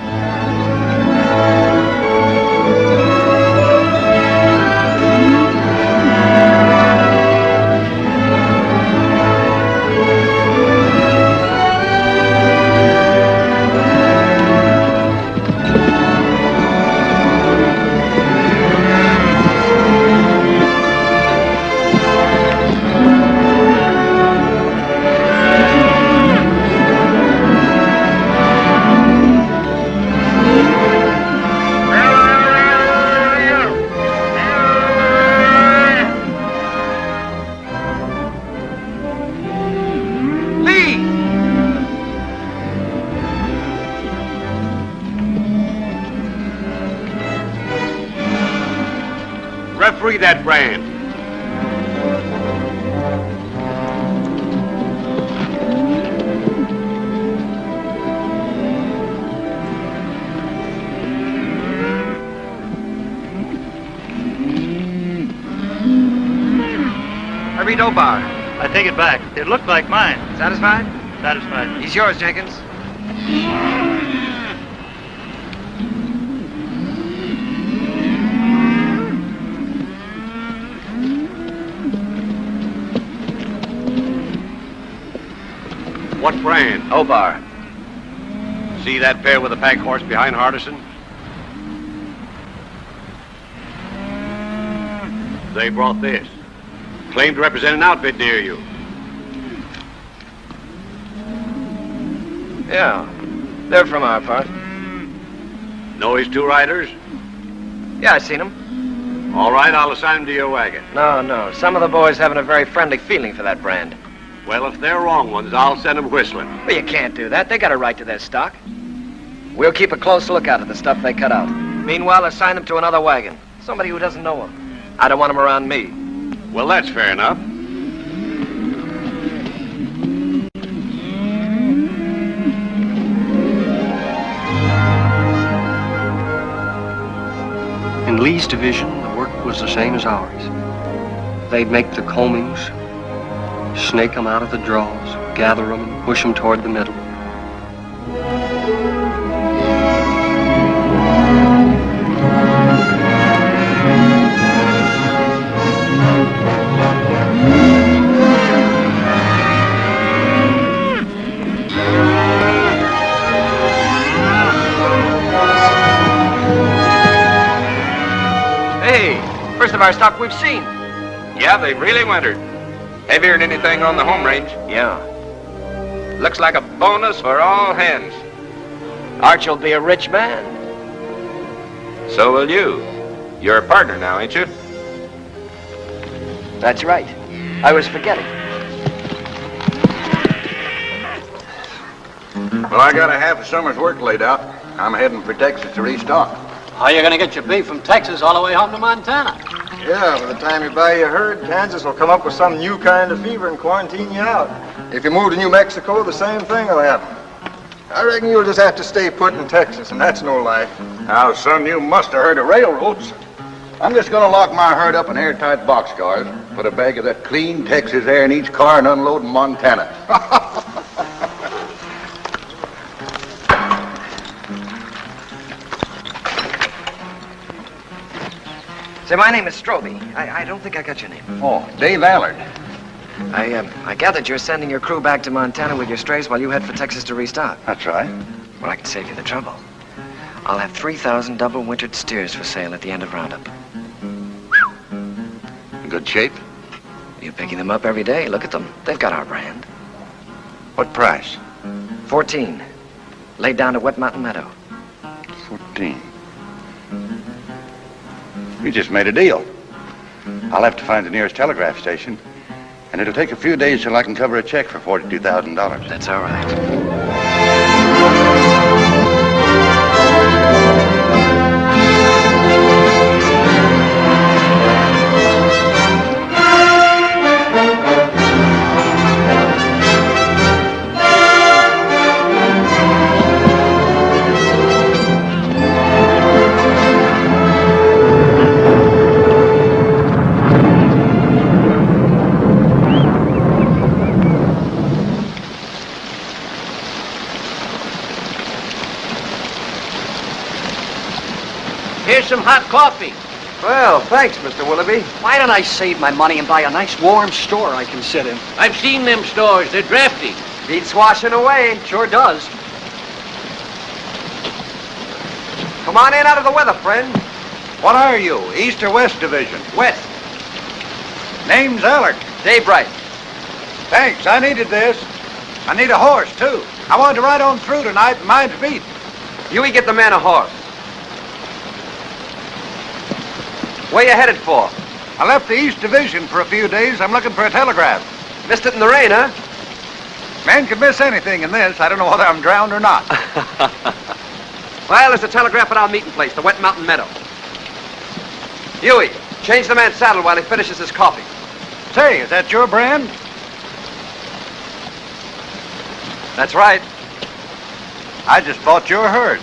Referee that brand. I read Obar. I take it back. It looked like mine. Satisfied? Satisfied. He's yours, Jenkins. What brand? Obar. See that pair with the pack horse behind Hardison? They brought this. Claimed to represent an outfit near you. Yeah, they're from our part. Know his two riders? Yeah, I seen them. All right, I'll assign them to your wagon. No. Some of the boys haven't a very friendly feeling for that brand. Well, if they're wrong ones, I'll send them whistling. Well, you can't do that. They got a right to their stock. We'll keep a close lookout at the stuff they cut out. Meanwhile, assign them to another wagon. Somebody who doesn't know them. I don't want them around me. Well, that's fair enough. In Lee's division, the work was the same as ours. They'd make the combings, snake them out of the draws, gather them, and push them toward the middle. Hey, first of our stock we've seen. Yeah, they really wintered. Heavier than anything on the home range. Yeah. Looks like a bonus for all hands. Arch will be a rich man. So will you. You're a partner now, ain't you? That's right. I was forgetting. Well, I got a half a summer's work laid out. I'm heading for Texas to restock. How are you going to get your beef from Texas all the way home to Montana? Yeah, by the time you buy your herd, Kansas will come up with some new kind of fever and quarantine you out. If you move to New Mexico, the same thing will happen. I reckon you'll just have to stay put in Texas, and that's no life. Now, son, you must have heard of railroads. I'm just going to lock my herd up in airtight boxcars, put a bag of that clean Texas air in each car, and unload in Montana. Say, my name is Strobie. I don't think I got your name. Oh, Dave Allard. I gathered you're sending your crew back to Montana with your strays while you head for Texas to restock. That's right. Well, I can save you the trouble. I'll have 3,000 double-wintered steers for sale at the end of Roundup. In good shape? You're picking them up every day. Look at them. They've got our brand. What price? 14. Laid down to Wet Mountain Meadow. 14. You just made a deal. I'll have to find the nearest telegraph station. And it'll take a few days till I can cover a check for $42,000. That's all right. Here's some hot coffee. Well, thanks, Mr. Willoughby. Why don't I save my money and buy a nice warm store I can sit in? I've seen them stores. They're drafty. Beats washing away. Sure does. Come on in out of the weather, friend. What are you, East or West Division? West. Name's Allard. Daybright. Thanks, I needed this. I need a horse, too. I want to ride on through tonight and mine's beat. Huey, get the man a horse. Where you headed for? I left the East Division for a few days. I'm looking for a telegraph. Missed it in the rain, huh? Man could miss anything in this. I don't know whether I'm drowned or not. Well, there's a telegraph at our meeting place, the Wet Mountain Meadow. Huey, change the man's saddle while he finishes his coffee. Say, is that your brand? That's right. I just bought your herd.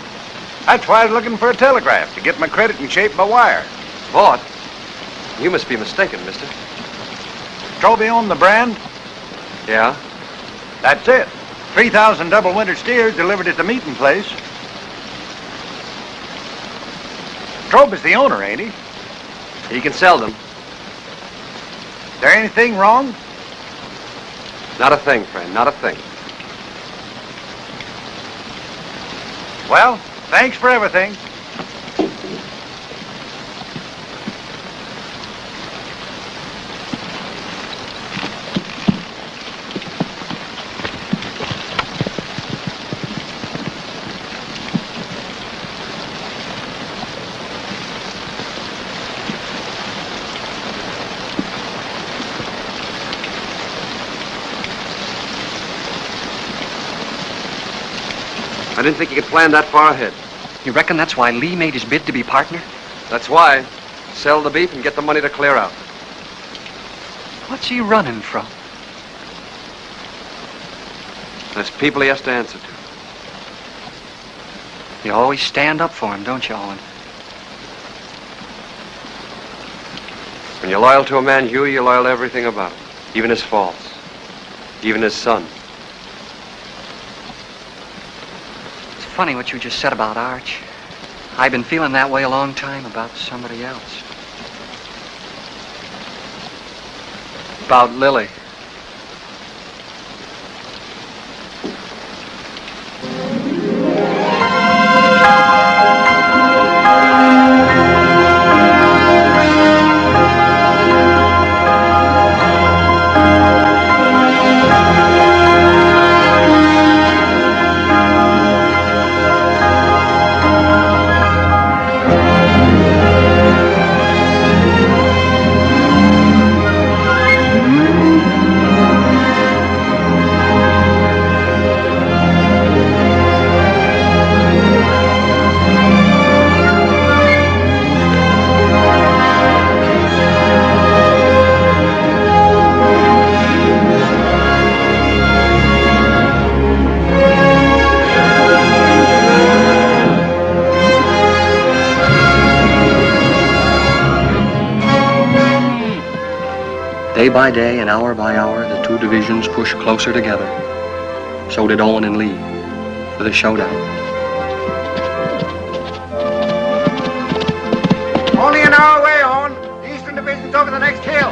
That's why I was looking for a telegraph, to get my credit and shape my wire. Bought? You must be mistaken, mister. Strobie owned the brand? Yeah? That's it. 3,000 double winter steers delivered at the meeting place. Strobie's the owner, ain't he? He can sell them. There anything wrong? Not a thing, friend, not a thing. Well, thanks for everything. I didn't think you could plan that far ahead. You reckon that's why Lee made his bid to be partner? That's why. Sell the beef and get the money to clear out. What's he running from? There's people he has to answer to. You always stand up for him, don't you, Owen? When you're loyal to a man, Huey, you're loyal to everything about him. Even his faults. Even his son. Funny what you just said about Arch. I've been feeling that way a long time about somebody else. About Lily. Day by day and hour by hour, the two divisions pushed closer together. So did Owen and Lee for the showdown. Only an hour away, Owen. The Eastern Division's over the next hill.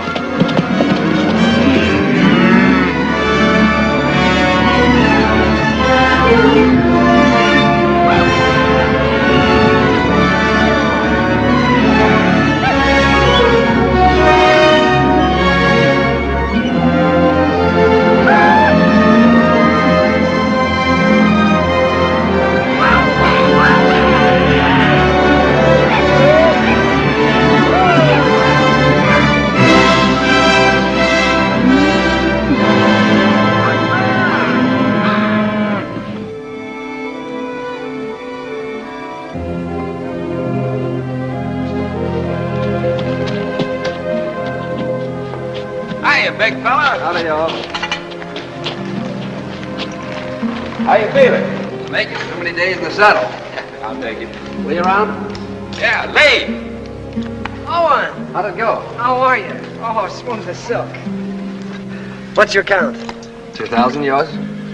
big fella. Howdy, y'all. How you feeling? Making so many days in the saddle. I'll take it. Lee around? Yeah, Lee. Owen! How'd it go? How are you? Oh, smooth as silk. What's your count? 2,000, yours?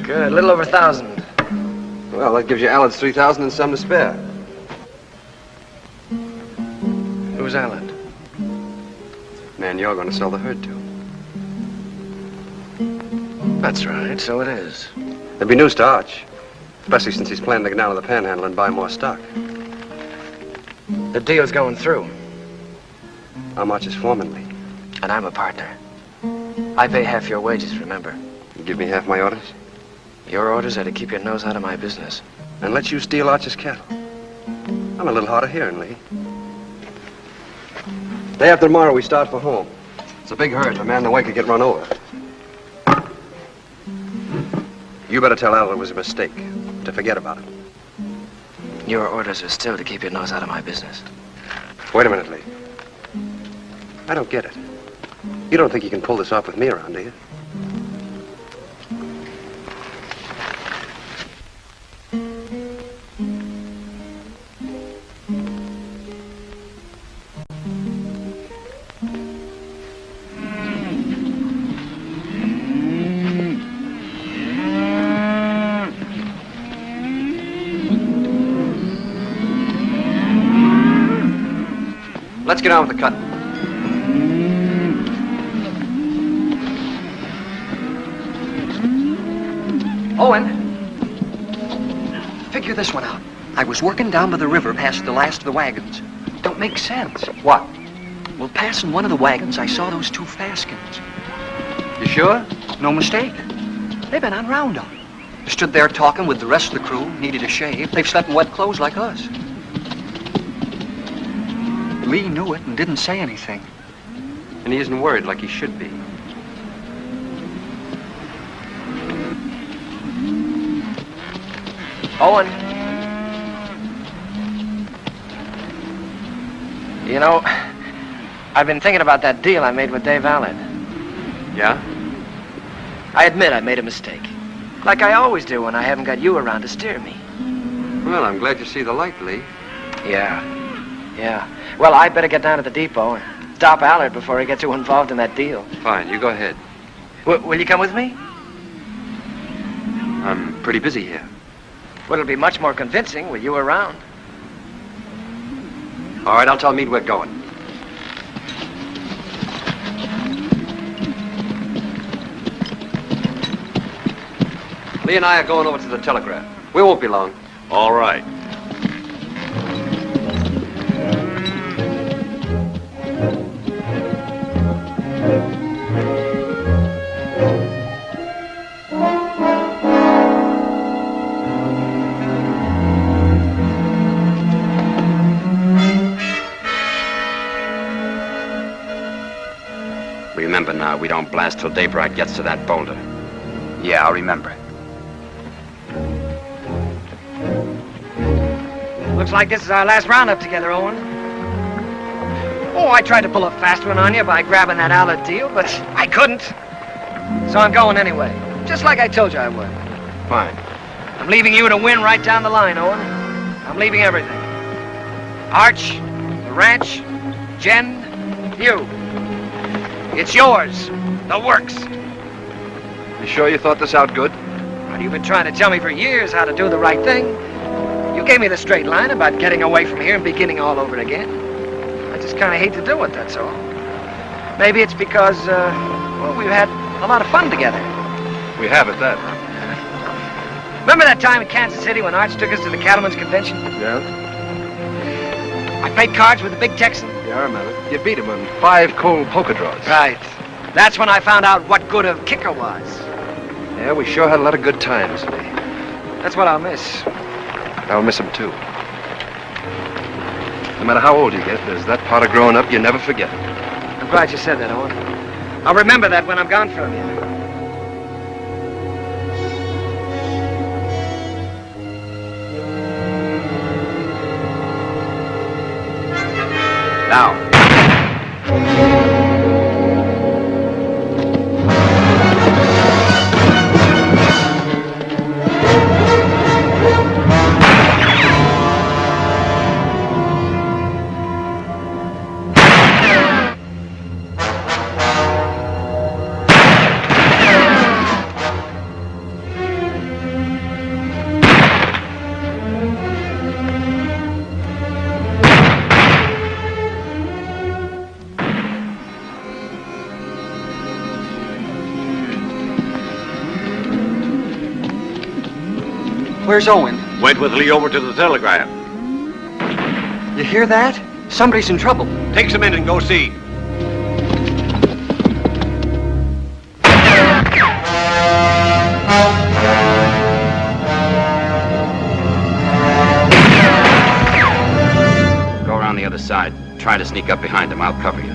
Good, a little over 1,000. Well, that gives you Allard's 3,000 and some to spare. Who's Allard? Man, you're going to sell the herd to. That's right, so it is. There'll be news to Arch, especially since he's planning to go down to the Panhandle and buy more stock. The deal's going through. I'm Arch's foreman, Lee. And I'm a partner. I pay half your wages, remember? You give me half my orders? Your orders are to keep your nose out of my business. And let you steal Arch's cattle. I'm a little hard of hearing, Lee. Day after tomorrow, we start for home. It's a big herd. A man in the way could get run over. You better tell Allard it was a mistake, to forget about it. Your orders are still to keep your nose out of my business. Wait a minute, Lee. I don't get it. You don't think you can pull this off with me around, do you? Let's get on with the cut. Owen, figure this one out. I was working down by the river past the last of the wagons. Don't make sense. What? Well, passing one of the wagons, I saw those two Faskens. You sure? No mistake. They've been on roundup. Stood there talking with the rest of the crew, needed a shave. They've slept in wet clothes like us. Lee knew it and didn't say anything. And he isn't worried like he should be. Owen. You know, I've been thinking about that deal I made with Dave Allard. Yeah? I admit I made a mistake. Like I always do when I haven't got you around to steer me. Well, I'm glad you see the light, Lee. Yeah. Well, I better get down to the depot and stop Allard before he gets too involved in that deal. Fine, you go ahead. Will you come with me? I'm pretty busy here. Well, it'll be much more convincing with you around. All right, I'll tell Mead we're going. Lee and I are going over to the telegraph. We won't be long. All right. Remember now, we don't blast till Daybright gets to that boulder. Yeah, I'll remember. Looks like this is our last roundup together, Owen. Oh, I tried to pull a fast one on you by grabbing that Allard deal, but I couldn't. So I'm going anyway, just like I told you I would. Fine. I'm leaving you to win right down the line, Owen. I'm leaving everything. Arch, the ranch, Jen, Hugh. It's yours. The works. You sure you thought this out good? Well, you've been trying to tell me for years how to do the right thing. You gave me the straight line about getting away from here and beginning all over again. I just kind of hate to do it, that's all. Maybe it's because, well, we've had a lot of fun together. We have at that. Remember that time in Kansas City when Arch took us to the cattleman's convention? Yeah? I played cards with the big Texan. Yeah, I remember. You beat him on 5 cold poker draws. Right. That's when I found out what good a kicker was. Yeah, we sure had a lot of good times, Lee. That's what I'll miss. I'll miss him, too. No matter how old you get, there's that part of growing up you never forget. I'm glad you said that, Owen. I'll remember that when I'm gone from you. Now. Where's Owen? Went with Lee over to the telegraph. You hear that? Somebody's in trouble. Take some in and go see. Go around the other side. Try to sneak up behind him. I'll cover you.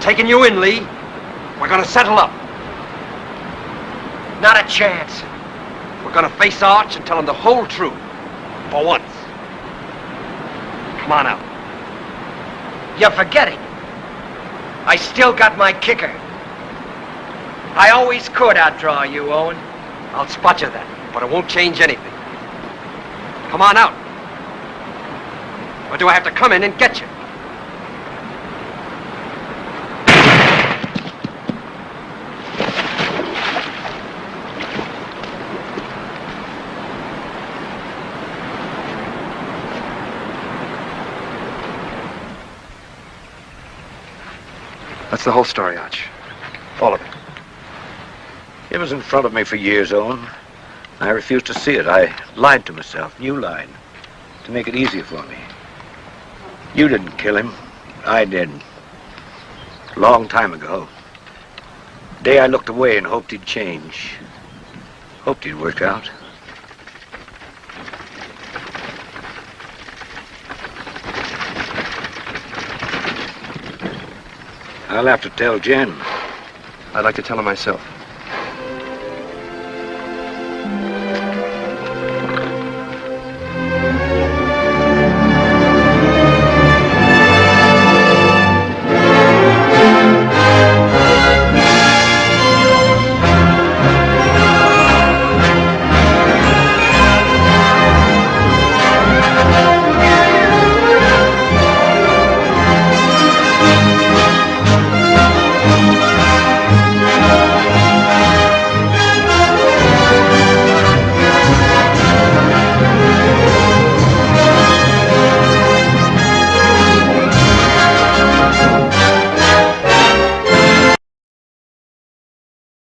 Taking you in, Lee. We're gonna settle up. Not a chance. We're gonna face Arch and tell him the whole truth. For once. Come on out. You're forgetting. I still got my kicker. I always could outdraw you, Owen. I'll spot you then, but it won't change anything. Come on out. Or do I have to come in and get you? That's the whole story, Arch. All of it. It was in front of me for years, Owen. I refused to see it. I lied to myself. You lied. To make it easier for me. You didn't kill him. I did. Long time ago. The day I looked away and hoped he'd change. Hoped he'd work out. I'll have to tell Jen. I'd like to tell her myself.